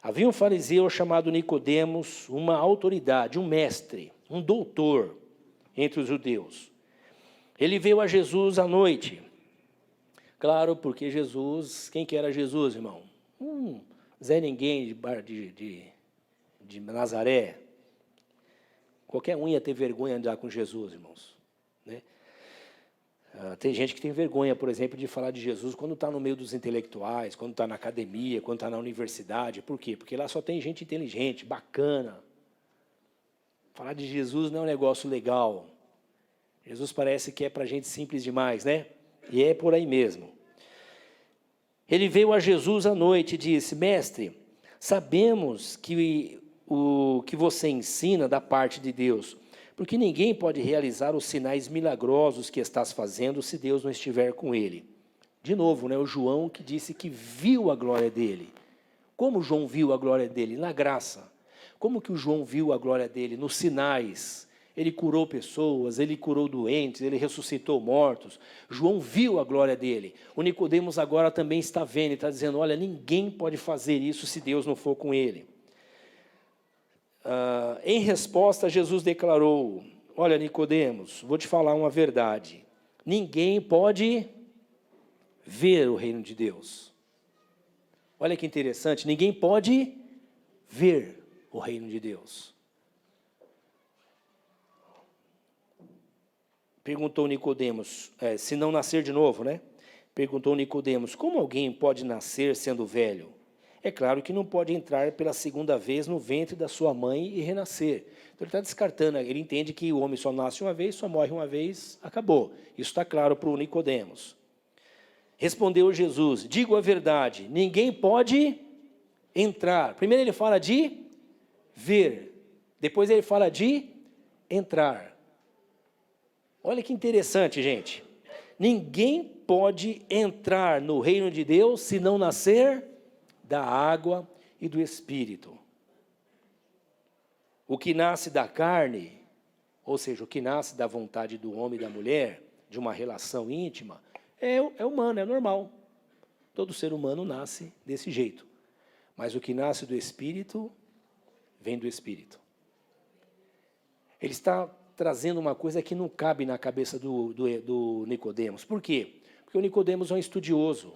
Havia um fariseu chamado Nicodemos, uma autoridade, um mestre, um doutor entre os judeus. Ele veio a Jesus à noite. Claro, porque Jesus, quem que era Jesus, irmão? Zé Ninguém de Nazaré. Qualquer um ia ter vergonha de andar com Jesus, irmãos, né? Tem gente que tem vergonha, por exemplo, de falar de Jesus quando está no meio dos intelectuais, quando está na academia, quando está na universidade. Por quê? Porque lá só tem gente inteligente, bacana. Falar de Jesus não é um negócio legal. Jesus parece que é para gente simples demais, né? E é por aí mesmo. Ele veio a Jesus à noite e disse: Mestre, sabemos que o que você ensina da parte de Deus, porque ninguém pode realizar os sinais milagrosos que estás fazendo se Deus não estiver com ele. De novo, né, o João que disse que viu a glória dele. Como João viu a glória dele? Na graça. Como que o João viu a glória dele? Nos sinais. Ele curou pessoas, ele curou doentes, ele ressuscitou mortos. João viu a glória dele. O Nicodemos agora também está vendo e está dizendo: olha, ninguém pode fazer isso se Deus não for com ele. Em resposta, Jesus declarou: olha, Nicodemos, vou te falar uma verdade. Ninguém pode ver o reino de Deus. Olha que interessante, ninguém pode ver o reino de Deus. Perguntou Nicodemos, se não nascer de novo, né? Perguntou Nicodemos: como alguém pode nascer sendo velho? É claro que não pode entrar pela segunda vez no ventre da sua mãe e renascer. Então ele está descartando, ele entende que o homem só nasce uma vez, só morre uma vez, acabou. Isso está claro para o Nicodemos. Respondeu Jesus: digo a verdade, ninguém pode entrar. Primeiro ele fala de ver, depois ele fala de entrar. Olha que interessante, gente. Ninguém pode entrar no reino de Deus se não nascer da água e do Espírito. O que nasce da carne, ou seja, o que nasce da vontade do homem e da mulher, de uma relação íntima, é humano, é normal. Todo ser humano nasce desse jeito. Mas o que nasce do Espírito, vem do Espírito. Ele está trazendo uma coisa que não cabe na cabeça do Nicodemos. Por quê? Porque o Nicodemos é um estudioso.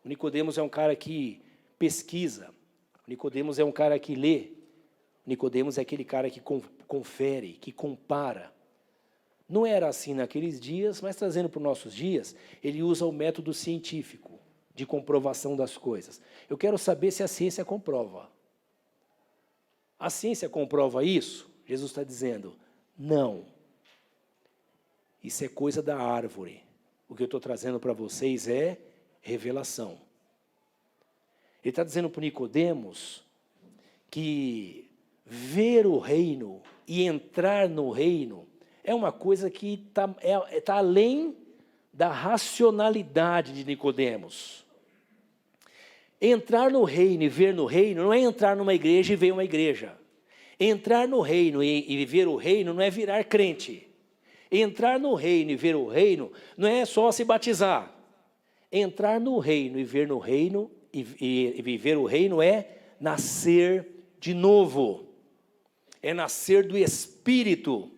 O Nicodemos é um cara que pesquisa. O Nicodemos é um cara que lê. O Nicodemos é aquele cara que confere, que compara. Não era assim naqueles dias, mas trazendo para os nossos dias, ele usa o método científico de comprovação das coisas. Eu quero saber se a ciência comprova. A ciência comprova isso? Jesus está dizendo: não. Isso é coisa da árvore. O que eu estou trazendo para vocês é revelação. Ele está dizendo para Nicodemos que ver o reino e entrar no reino é uma coisa que está além da racionalidade de Nicodemos. Entrar no reino e ver no reino não é entrar numa igreja e ver uma igreja. Entrar no reino e ver o reino não é virar crente. Entrar no reino e ver o reino não é só se batizar. Entrar no reino e ver no reino e viver o reino é nascer de novo. É nascer do Espírito.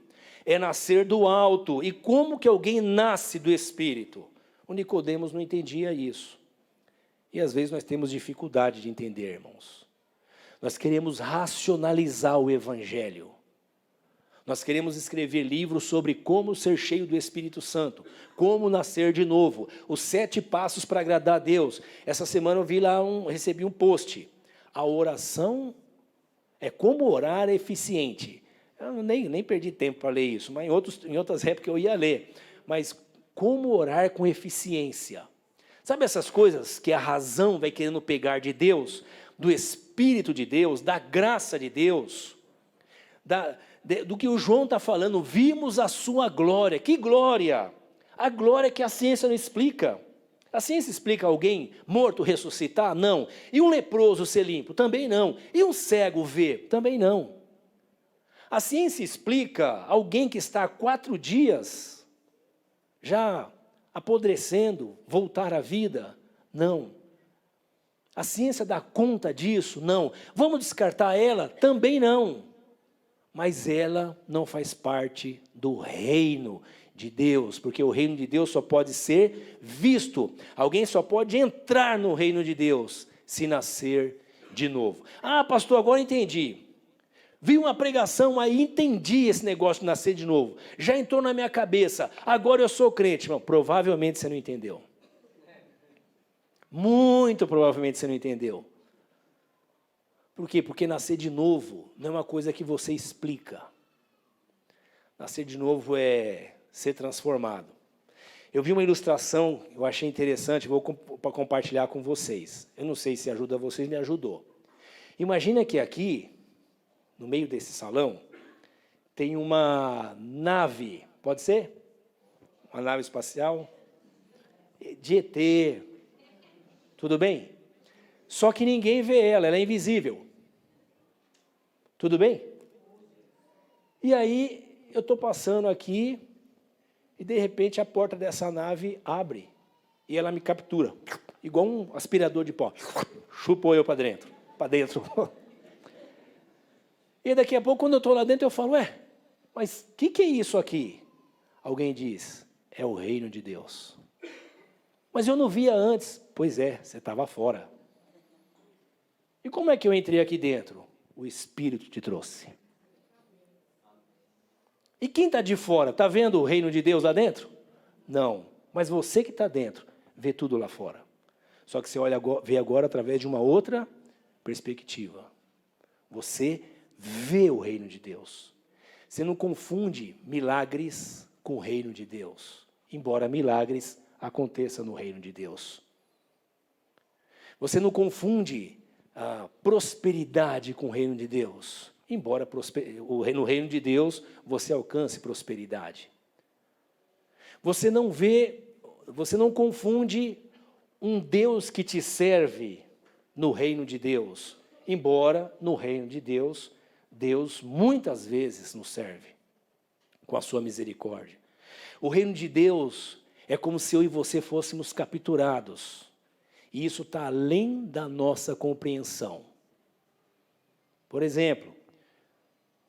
É nascer do alto. E como que alguém nasce do Espírito? O Nicodemos não entendia isso. E às vezes nós temos dificuldade de entender, irmãos. Nós queremos racionalizar o Evangelho. Nós queremos escrever livros sobre como ser cheio do Espírito Santo, como nascer de novo, os 7 passos para agradar a Deus. Essa semana eu vi lá, recebi um post. A oração é como orar é eficiente. Eu nem perdi tempo para ler isso, mas em outras épocas eu ia ler. Mas como orar com eficiência? Sabe essas coisas que a razão vai querendo pegar de Deus, do Espírito de Deus, da graça de Deus, do que o João está falando? Vimos a sua glória. Que glória? A glória que a ciência não explica. A ciência explica alguém morto ressuscitar? Não. E um leproso ser limpo? Também não. E um cego ver? Também não. A ciência explica alguém que está há 4 dias já apodrecendo, voltar à vida? Não. A ciência dá conta disso? Não. Vamos descartar ela? Também não. Mas ela não faz parte do reino de Deus, porque o reino de Deus só pode ser visto. Alguém só pode entrar no reino de Deus se nascer de novo. Ah, pastor, agora entendi. Vi uma pregação, aí entendi esse negócio de nascer de novo. Já entrou na minha cabeça. Agora eu sou crente. Não, provavelmente você não entendeu. Muito provavelmente você não entendeu. Por quê? Porque nascer de novo não é uma coisa que você explica. Nascer de novo é ser transformado. Eu vi uma ilustração, eu achei interessante, vou compartilhar com vocês. Eu não sei se ajuda vocês, me ajudou. Imagina que aqui, no meio desse salão, tem uma nave, pode ser? Uma nave espacial? De ET, tudo bem? Só que ninguém vê ela é invisível. Tudo bem? E aí, eu estou passando aqui, e de repente a porta dessa nave abre, e ela me captura, igual um aspirador de pó. Chupou eu para dentro. E daqui a pouco, quando eu estou lá dentro, eu falo, mas o que é isso aqui? Alguém diz, é o reino de Deus. Mas eu não via antes. Pois é, você estava fora. E como é que eu entrei aqui dentro? O Espírito te trouxe. E quem está de fora, está vendo o reino de Deus lá dentro? Não, mas você que está dentro, vê tudo lá fora. Só que você vê agora através de uma outra perspectiva. Você vê o reino de Deus. Você não confunde milagres com o reino de Deus, embora milagres aconteçam no reino de Deus. Você não confunde a prosperidade com o reino de Deus, embora no reino de Deus você alcance prosperidade. Você não confunde um Deus que te serve no reino de Deus, embora no reino de Deus, Deus muitas vezes nos serve com a sua misericórdia. O reino de Deus é como se eu e você fôssemos capturados, e isso está além da nossa compreensão. Por exemplo,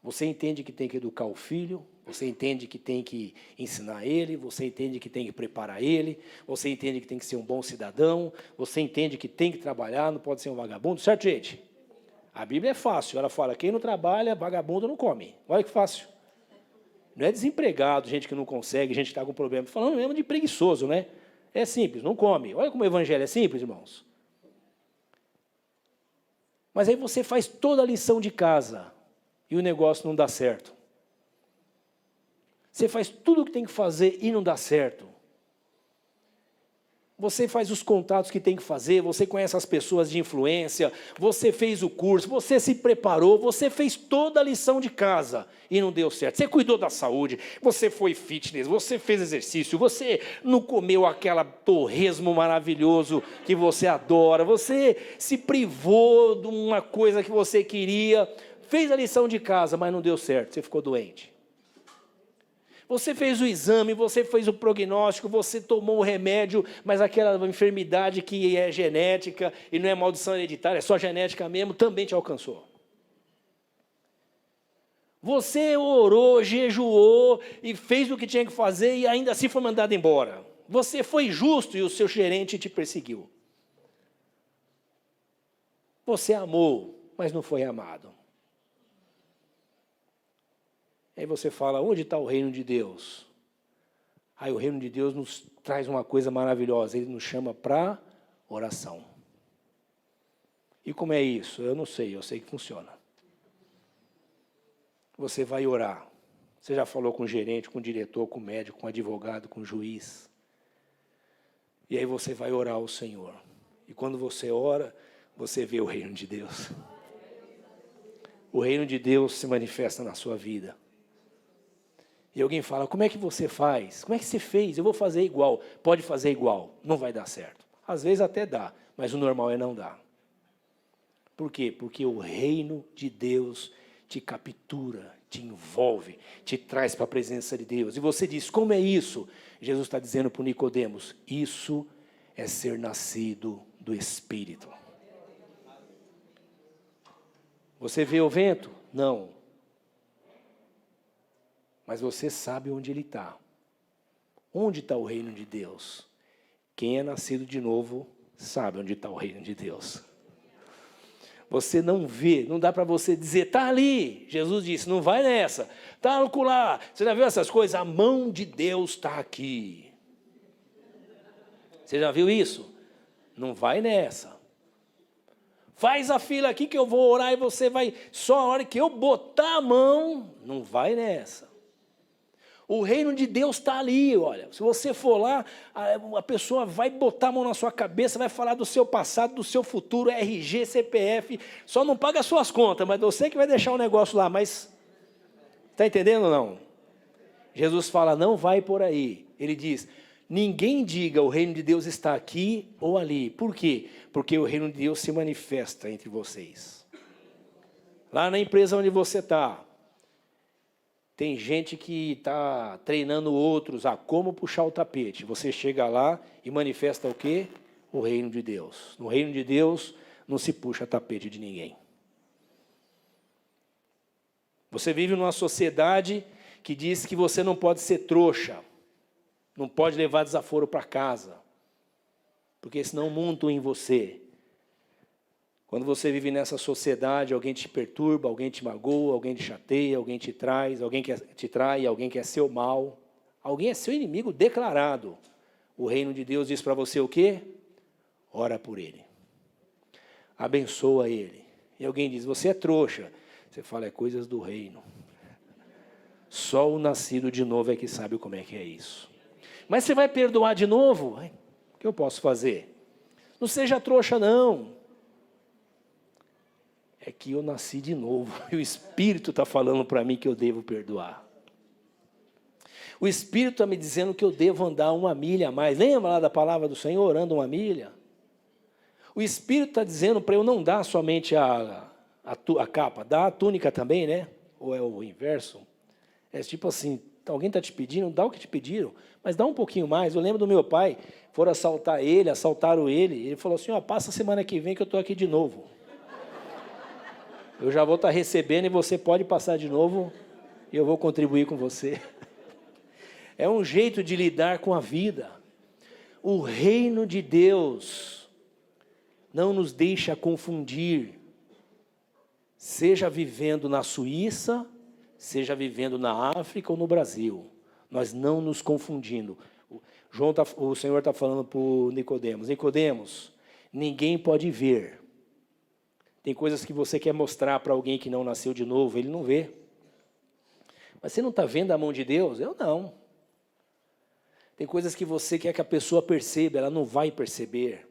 você entende que tem que educar o filho, você entende que tem que ensinar ele, você entende que tem que preparar ele, você entende que tem que ser um bom cidadão, você entende que tem que trabalhar, não pode ser um vagabundo, certo, gente? A Bíblia é fácil, ela fala, quem não trabalha, vagabundo não come. Olha que fácil. Não é desempregado, gente que não consegue, gente que está com problema. Falando mesmo de preguiçoso, né? É simples, não come. Olha como o evangelho é simples, irmãos. Mas aí você faz toda a lição de casa e o negócio não dá certo. Você faz tudo o que tem que fazer e não dá certo. Você faz os contatos que tem que fazer, você conhece as pessoas de influência, você fez o curso, você se preparou, você fez toda a lição de casa e não deu certo. Você cuidou da saúde, você foi fitness, você fez exercício, você não comeu aquele torresmo maravilhoso que você adora, você se privou de uma coisa que você queria, fez a lição de casa, mas não deu certo, você ficou doente. Você fez o exame, você fez o prognóstico, você tomou o remédio, mas aquela enfermidade que é genética e não é maldição hereditária, é só genética mesmo, também te alcançou. Você orou, jejuou e fez o que tinha que fazer e ainda assim foi mandado embora. Você foi justo e o seu gerente te perseguiu. Você amou, mas não foi amado. Aí você fala, onde está o reino de Deus? Aí o reino de Deus nos traz uma coisa maravilhosa, ele nos chama para oração. E como é isso? Eu não sei, eu sei que funciona. Você vai orar. Você já falou com o gerente, com o diretor, com o médico, com o advogado, com o juiz. E aí você vai orar ao Senhor. E quando você ora, você vê o reino de Deus. O reino de Deus se manifesta na sua vida. E alguém fala, como é que você faz? Como é que você fez? Eu vou fazer igual. Pode fazer igual, não vai dar certo. Às vezes até dá, mas o normal é não dar. Por quê? Porque o reino de Deus te captura, te envolve, te traz para a presença de Deus. E você diz, como é isso? Jesus está dizendo para o Nicodemos, isso é ser nascido do Espírito. Você vê o vento? Não. Mas você sabe onde ele está. Onde está o reino de Deus? Quem é nascido de novo sabe onde está o reino de Deus. Você não vê, não dá para você dizer, está ali. Jesus disse, não vai nessa. Está lá. Você já viu essas coisas? A mão de Deus está aqui. Você já viu isso? Não vai nessa. Faz a fila aqui que eu vou orar e você vai. Só a hora que eu botar a mão, não vai nessa. O reino de Deus está ali, olha. Se você for lá, a pessoa vai botar a mão na sua cabeça, vai falar do seu passado, do seu futuro, RG, CPF. Só não paga as suas contas, mas você que vai deixar o negócio lá. Mas, está entendendo ou não? Jesus fala, não vai por aí. Ele diz, ninguém diga o reino de Deus está aqui ou ali. Por quê? Porque o reino de Deus se manifesta entre vocês. Lá na empresa onde você está, tem gente que está treinando outros a como puxar o tapete. Você chega lá e manifesta o quê? O reino de Deus. No reino de Deus não se puxa tapete de ninguém. Você vive numa sociedade que diz que você não pode ser trouxa. Não pode levar desaforo para casa. Porque senão montam em você. Quando você vive nessa sociedade, alguém te perturba, alguém te magoa, alguém te chateia, alguém te traz, alguém te trai, alguém quer seu mal. Alguém é seu inimigo declarado. O reino de Deus diz para você o quê? Ora por ele. Abençoa ele. E alguém diz, você é trouxa. Você fala, é coisas do reino. Só o nascido de novo é que sabe como é que é isso. Mas você vai perdoar de novo? O que eu posso fazer? Não seja trouxa, não. É que eu nasci de novo. E o Espírito está falando para mim que eu devo perdoar. O Espírito está me dizendo que eu devo andar 1 milha a mais. Lembra lá da palavra do Senhor, orando 1 milha? O Espírito está dizendo para eu não dar somente a capa, dar a túnica também, né? Ou é o inverso? É tipo assim, alguém está te pedindo, dá o que te pediram, mas dá um pouquinho mais. Eu lembro do meu pai, foram assaltaram ele falou assim, ó, passa a semana que vem que eu estou aqui de novo. Eu já vou estar recebendo e você pode passar de novo e eu vou contribuir com você. É um jeito de lidar com a vida. O reino de Deus não nos deixa confundir. Seja vivendo na Suíça, seja vivendo na África ou no Brasil. Nós não nos confundindo. O Senhor está falando para o Nicodemos. Nicodemos, ninguém pode ver. Tem coisas que você quer mostrar para alguém que não nasceu de novo, ele não vê. Mas você não está vendo a mão de Deus? Eu não. Tem coisas que você quer que a pessoa perceba, ela não vai perceber.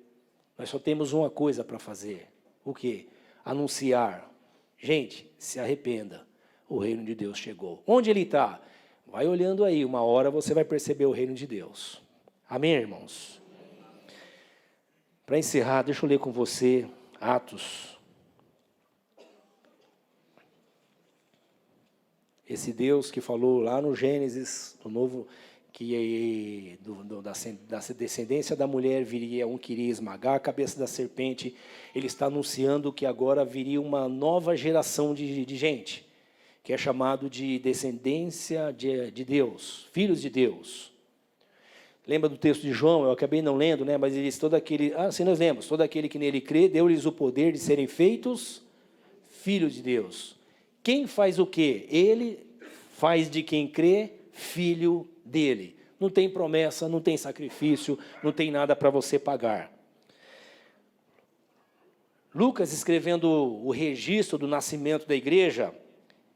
Nós só temos uma coisa para fazer. O quê? Anunciar. Gente, se arrependa. O reino de Deus chegou. Onde ele está? Vai olhando aí, uma hora você vai perceber o reino de Deus. Amém, irmãos? Para encerrar, deixa eu ler com você Atos. Esse Deus que falou lá no Gênesis, no novo, que da descendência da mulher viria um que iria esmagar a cabeça da serpente, ele está anunciando que agora viria uma nova geração de gente, que é chamado de descendência de Deus, filhos de Deus. Lembra do texto de João? Eu acabei não lendo, né? Mas ele diz, sim, nós lemos, todo aquele que nele crê, deu-lhes o poder de serem feitos filhos de Deus. Quem faz o quê? Ele faz de quem crê filho dele. Não tem promessa, não tem sacrifício, não tem nada para você pagar. Lucas, escrevendo o registro do nascimento da igreja,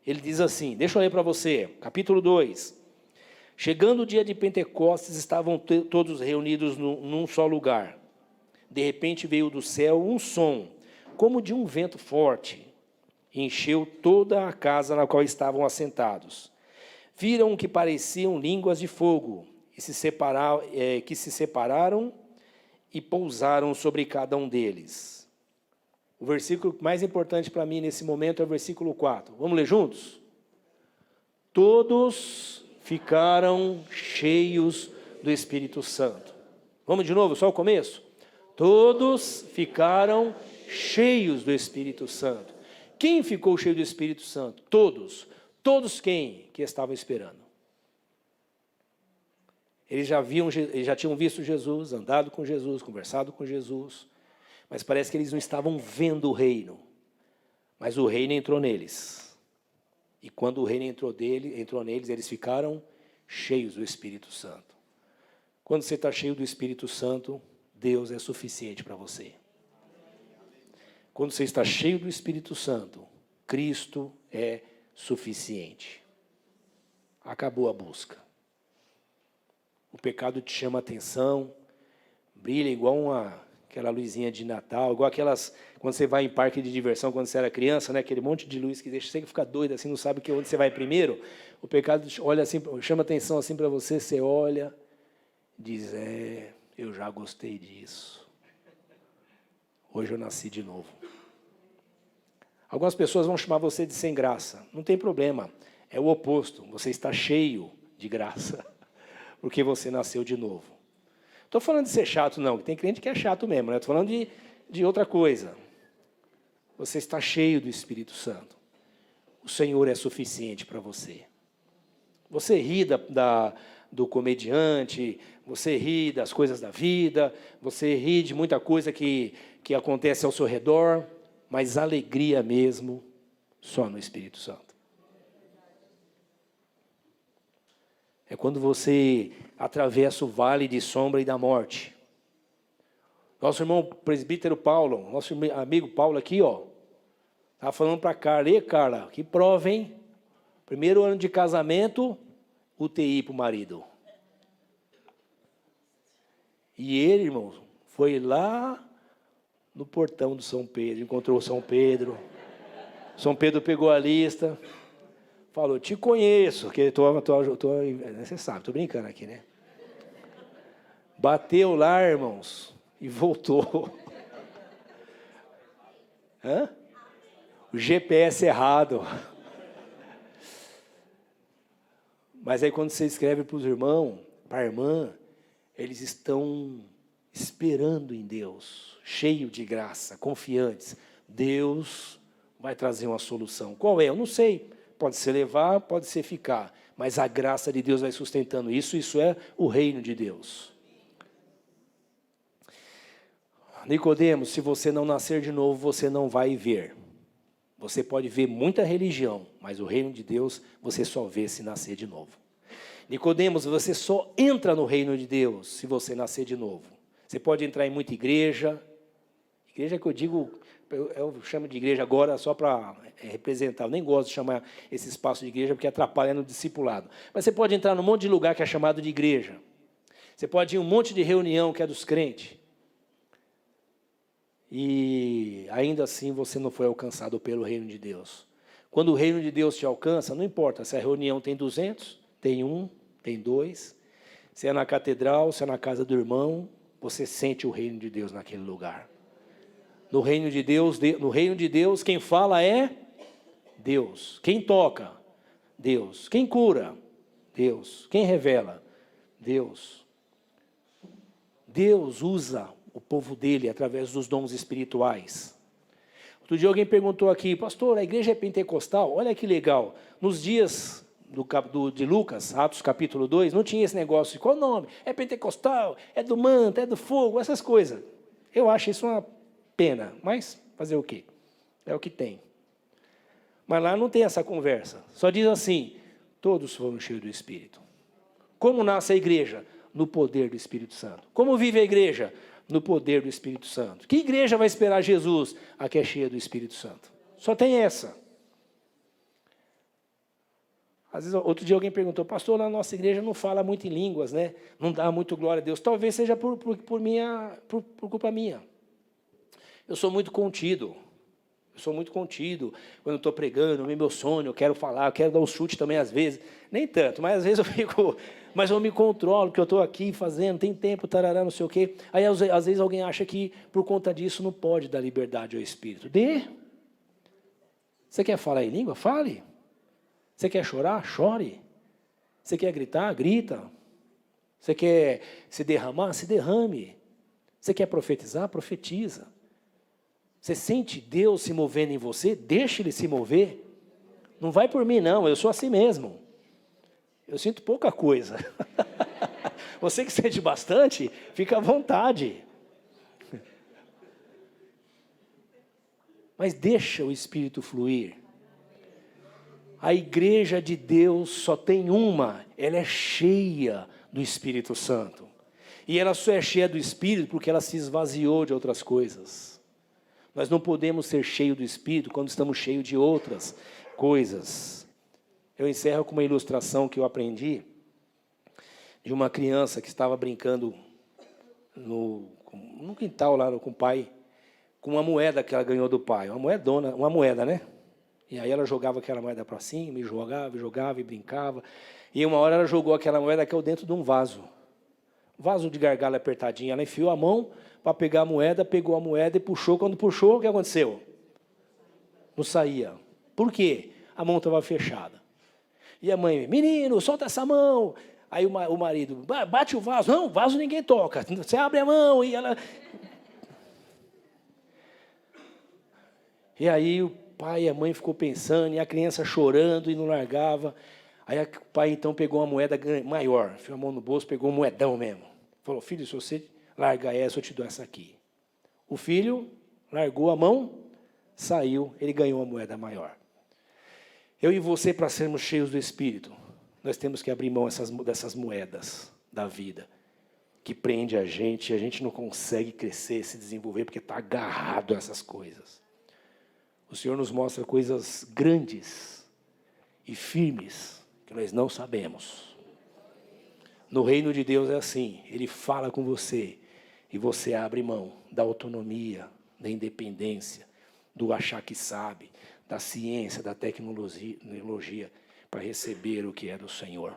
ele diz assim, deixa eu ler para você, capítulo 2. Chegando o dia de Pentecostes, estavam todos reunidos num só lugar. De repente veio do céu um som, como de um vento forte, e encheu toda a casa na qual estavam assentados. Viram que pareciam línguas de fogo, que se separaram e pousaram sobre cada um deles. O versículo mais importante para mim nesse momento é o versículo 4. Vamos ler juntos? Todos ficaram cheios do Espírito Santo. Vamos de novo, só o começo? Todos ficaram cheios do Espírito Santo. Quem ficou cheio do Espírito Santo? Todos. Todos quem? Que estavam esperando. Eles já tinham visto Jesus, andado com Jesus, conversado com Jesus, mas parece que eles não estavam vendo o reino. Mas o reino entrou neles. E quando o reino entrou neles, eles ficaram cheios do Espírito Santo. Quando você está cheio do Espírito Santo, Deus é suficiente para você. Quando você está cheio do Espírito Santo, Cristo é suficiente. Acabou a busca. O pecado te chama a atenção, brilha igual aquela luzinha de Natal, igual aquelas, quando você vai em parque de diversão, quando você era criança, né, aquele monte de luz que deixa você ficar doido, assim, não sabe onde você vai primeiro. O pecado olha assim, chama atenção assim para você, você olha, diz, eu já gostei disso. Hoje eu nasci de novo. Algumas pessoas vão chamar você de sem graça. Não tem problema, é o oposto. Você está cheio de graça, porque você nasceu de novo. Estou falando de ser chato, não. Tem crente que é chato mesmo, né? Estou falando de outra coisa. Você está cheio do Espírito Santo. O Senhor é suficiente para você. Você ri do comediante, você ri das coisas da vida, você ri de muita coisa que acontece ao seu redor, mas alegria mesmo só no Espírito Santo. É quando você atravessa o vale de sombra e da morte. Nosso irmão presbítero Paulo, nosso amigo Paulo aqui, estava falando para a Carla, e Carla, que prova, hein? Primeiro ano de casamento, UTI para o marido. E ele, irmão, foi lá no portão do São Pedro, encontrou o São Pedro. São Pedro pegou a lista, falou, te conheço, que você sabe, estou brincando aqui, né? Bateu lá, irmãos, e voltou. Hã? O GPS errado. Mas aí quando você escreve para os irmãos, para a irmã, eles estão esperando em Deus, cheio de graça, confiantes. Deus vai trazer uma solução. Qual é? Eu não sei. Pode ser levar, pode ser ficar. Mas a graça de Deus vai sustentando isso. Isso é o reino de Deus. Nicodemos, se você não nascer de novo, você não vai ver. Você pode ver muita religião, mas o reino de Deus você só vê se nascer de novo. Nicodemos, você só entra no reino de Deus se você nascer de novo. Você pode entrar em muita igreja que eu digo, eu chamo de igreja agora só para representar, eu nem gosto de chamar esse espaço de igreja porque atrapalha no discipulado. Mas você pode entrar num monte de lugar que é chamado de igreja. Você pode ir em um monte de reunião que é dos crentes. E ainda assim você não foi alcançado pelo reino de Deus. Quando o reino de Deus te alcança, não importa se a reunião tem 200, tem 1, tem 2, se é na catedral, se é na casa do irmão, você sente o reino de Deus naquele lugar. No reino de Deus, quem fala é Deus. Quem toca? Deus. Quem cura? Deus. Quem revela? Deus. Deus usa o povo dele através dos dons espirituais. Outro dia alguém perguntou aqui, pastor, a igreja é pentecostal? Olha que legal. Nos dias de Lucas, Atos capítulo 2, não tinha esse negócio de qual o nome? É pentecostal, é do manto, é do fogo, essas coisas. Eu acho isso uma pena, mas fazer o quê? É o que tem. Mas lá não tem essa conversa. Só diz assim, todos foram cheios do Espírito. Como nasce a igreja? No poder do Espírito Santo. Como vive a igreja? No poder do Espírito Santo. Que igreja vai esperar Jesus? A que é cheia do Espírito Santo. Só tem essa. Às vezes, outro dia alguém perguntou, pastor, na nossa igreja não fala muito em línguas, né? Não dá muito glória a Deus. Talvez seja por culpa minha. Eu sou muito contido. Quando eu estou pregando, me emociono, eu quero falar, eu quero dar um chute também às vezes. Nem tanto, mas às vezes eu fico... Mas eu me controlo, que eu estou aqui fazendo, tem tempo, tarará, não sei o quê. Aí às vezes alguém acha que por conta disso não pode dar liberdade ao Espírito. Dê. Você quer falar em língua? Fale. Você quer chorar? Chore. Você quer gritar? Grita. Você quer se derramar? Se derrame. Você quer profetizar? Profetiza. Você sente Deus se movendo em você? Deixe Ele se mover. Não vai por mim, não. Eu sou assim mesmo. Eu sinto pouca coisa. Você que sente bastante, fica à vontade. Mas deixa o Espírito fluir. A igreja de Deus só tem uma, ela é cheia do Espírito Santo. E ela só é cheia do Espírito porque ela se esvaziou de outras coisas. Nós não podemos ser cheios do Espírito quando estamos cheios de outras coisas. Eu encerro com uma ilustração que eu aprendi de uma criança que estava brincando no quintal lá com o pai, com uma moeda que ela ganhou do pai, uma moeda, né? E aí ela jogava aquela moeda para cima, e jogava e brincava. E uma hora ela jogou aquela moeda que é dentro de um vaso de gargalo apertadinho. Ela enfiou a mão para pegar a moeda, pegou a moeda e puxou. Quando puxou, o que aconteceu? Não saía. Por quê? A mão estava fechada. E a mãe, menino, solta essa mão. Aí o marido, bate o vaso. Não, vaso ninguém toca. Você abre a mão e ela... E aí o pai e a mãe ficou pensando, e a criança chorando e não largava. Aí o pai então pegou uma moeda maior, enfiou a mão no bolso, pegou um moedão mesmo. Falou, filho, se você largar essa, eu te dou essa aqui. O filho largou a mão, saiu, ele ganhou uma moeda maior. Eu e você, para sermos cheios do Espírito, nós temos que abrir mão dessas moedas da vida, que prende a gente, e a gente não consegue crescer, se desenvolver, porque está agarrado a essas coisas. O Senhor nos mostra coisas grandes e firmes, que nós não sabemos. No reino de Deus é assim, Ele fala com você, e você abre mão da autonomia, da independência, do achar que sabe, da ciência, da tecnologia, para receber o que é do Senhor.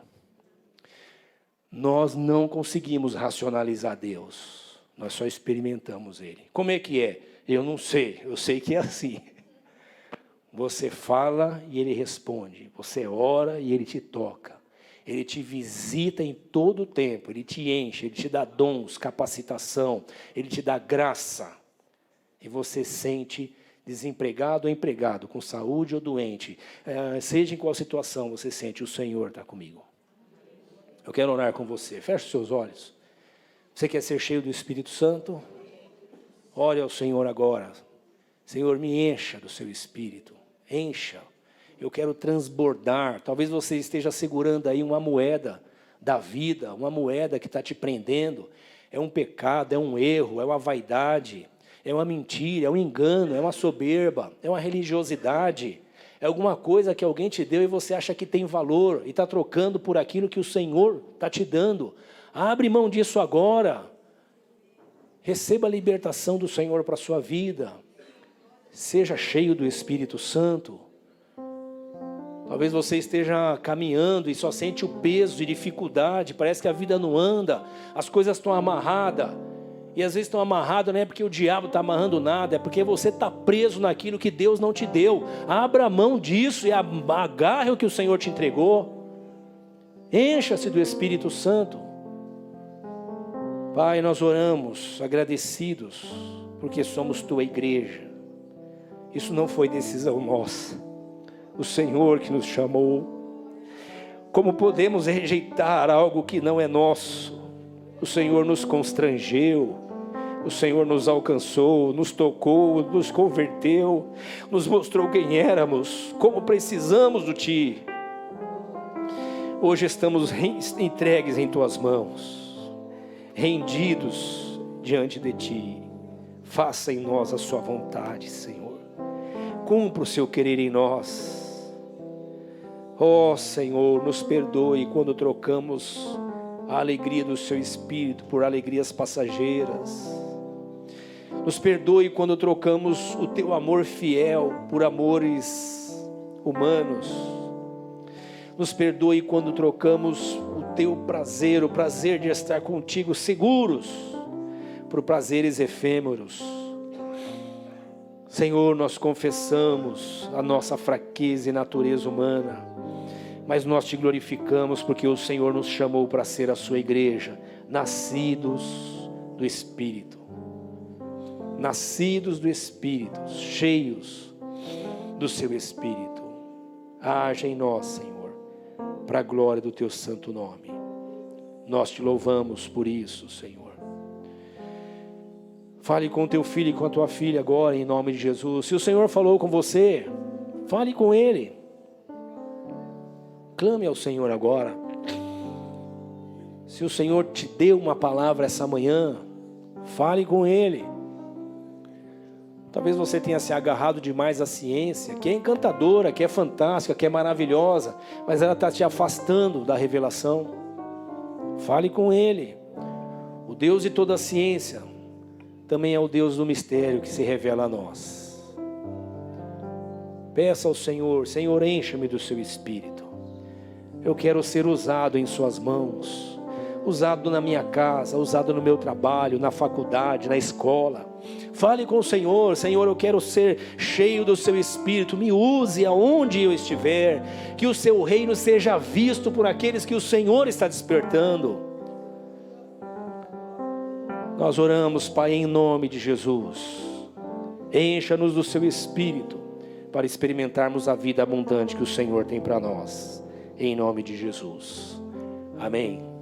Nós não conseguimos racionalizar Deus, nós só experimentamos Ele. Como é que é? Eu não sei, eu sei que é assim. Você fala e Ele responde, você ora e Ele te toca, Ele te visita em todo o tempo, Ele te enche, Ele te dá dons, capacitação, Ele te dá graça, e você sente desempregado ou empregado, com saúde ou doente, seja em qual situação você sente, o Senhor está comigo. Eu quero orar com você, feche os seus olhos. Você quer ser cheio do Espírito Santo? Ore ao Senhor agora. Senhor, me encha do seu Espírito. Encha, eu quero transbordar. Talvez você esteja segurando aí uma moeda da vida, uma moeda que está te prendendo. É um pecado, é um erro, é uma vaidade, é uma mentira, é um engano, é uma soberba, é uma religiosidade. É alguma coisa que alguém te deu e você acha que tem valor e está trocando por aquilo que o Senhor está te dando. Abre mão disso agora. Receba a libertação do Senhor para a sua vida. Seja cheio do Espírito Santo. Talvez você esteja caminhando e só sente o peso e dificuldade. Parece que a vida não anda. As coisas estão amarradas. E às vezes estão amarradas não é porque o diabo está amarrando nada. É porque você está preso naquilo que Deus não te deu. Abra mão disso e agarre o que o Senhor te entregou. Encha-se do Espírito Santo. Pai, nós oramos agradecidos porque somos tua igreja. Isso não foi decisão nossa. O Senhor que nos chamou. Como podemos rejeitar algo que não é nosso? O Senhor nos constrangeu. O Senhor nos alcançou, nos tocou, nos converteu, nos mostrou quem éramos, como precisamos de Ti. Hoje estamos entregues em Tuas mãos, rendidos diante de Ti. Faça em nós a Sua vontade, Senhor. Cumpra o Seu querer em nós. Ó Senhor, nos perdoe quando trocamos a alegria do Seu Espírito por alegrias passageiras. Nos perdoe quando trocamos o Teu amor fiel por amores humanos. Nos perdoe quando trocamos o Teu prazer, o prazer de estar contigo seguros, por prazeres efêmeros. Senhor, nós confessamos a nossa fraqueza e natureza humana, mas nós Te glorificamos porque o Senhor nos chamou para ser a Sua igreja, nascidos do Espírito. Nascidos do Espírito, cheios do Seu Espírito. Haja em nós, Senhor, para a glória do Teu santo nome. Nós Te louvamos por isso, Senhor. Fale com o teu filho e com a tua filha agora, em nome de Jesus. Se o Senhor falou com você, fale com Ele. Clame ao Senhor agora. Se o Senhor te deu uma palavra essa manhã, fale com Ele. Talvez você tenha se agarrado demais à ciência, que é encantadora, que é fantástica, que é maravilhosa, mas ela está te afastando da revelação. Fale com Ele. O Deus de toda a ciência também é o Deus do mistério que se revela a nós. Peça ao Senhor: Senhor, encha-me do seu Espírito. Eu quero ser usado em suas mãos, usado na minha casa, usado no meu trabalho, na faculdade, na escola. Fale com o Senhor: Senhor, eu quero ser cheio do seu Espírito, me use aonde eu estiver, que o seu reino seja visto por aqueles que o Senhor está despertando. Nós oramos, Pai, em nome de Jesus. Encha-nos do seu Espírito para experimentarmos a vida abundante que o Senhor tem para nós. Em nome de Jesus. Amém.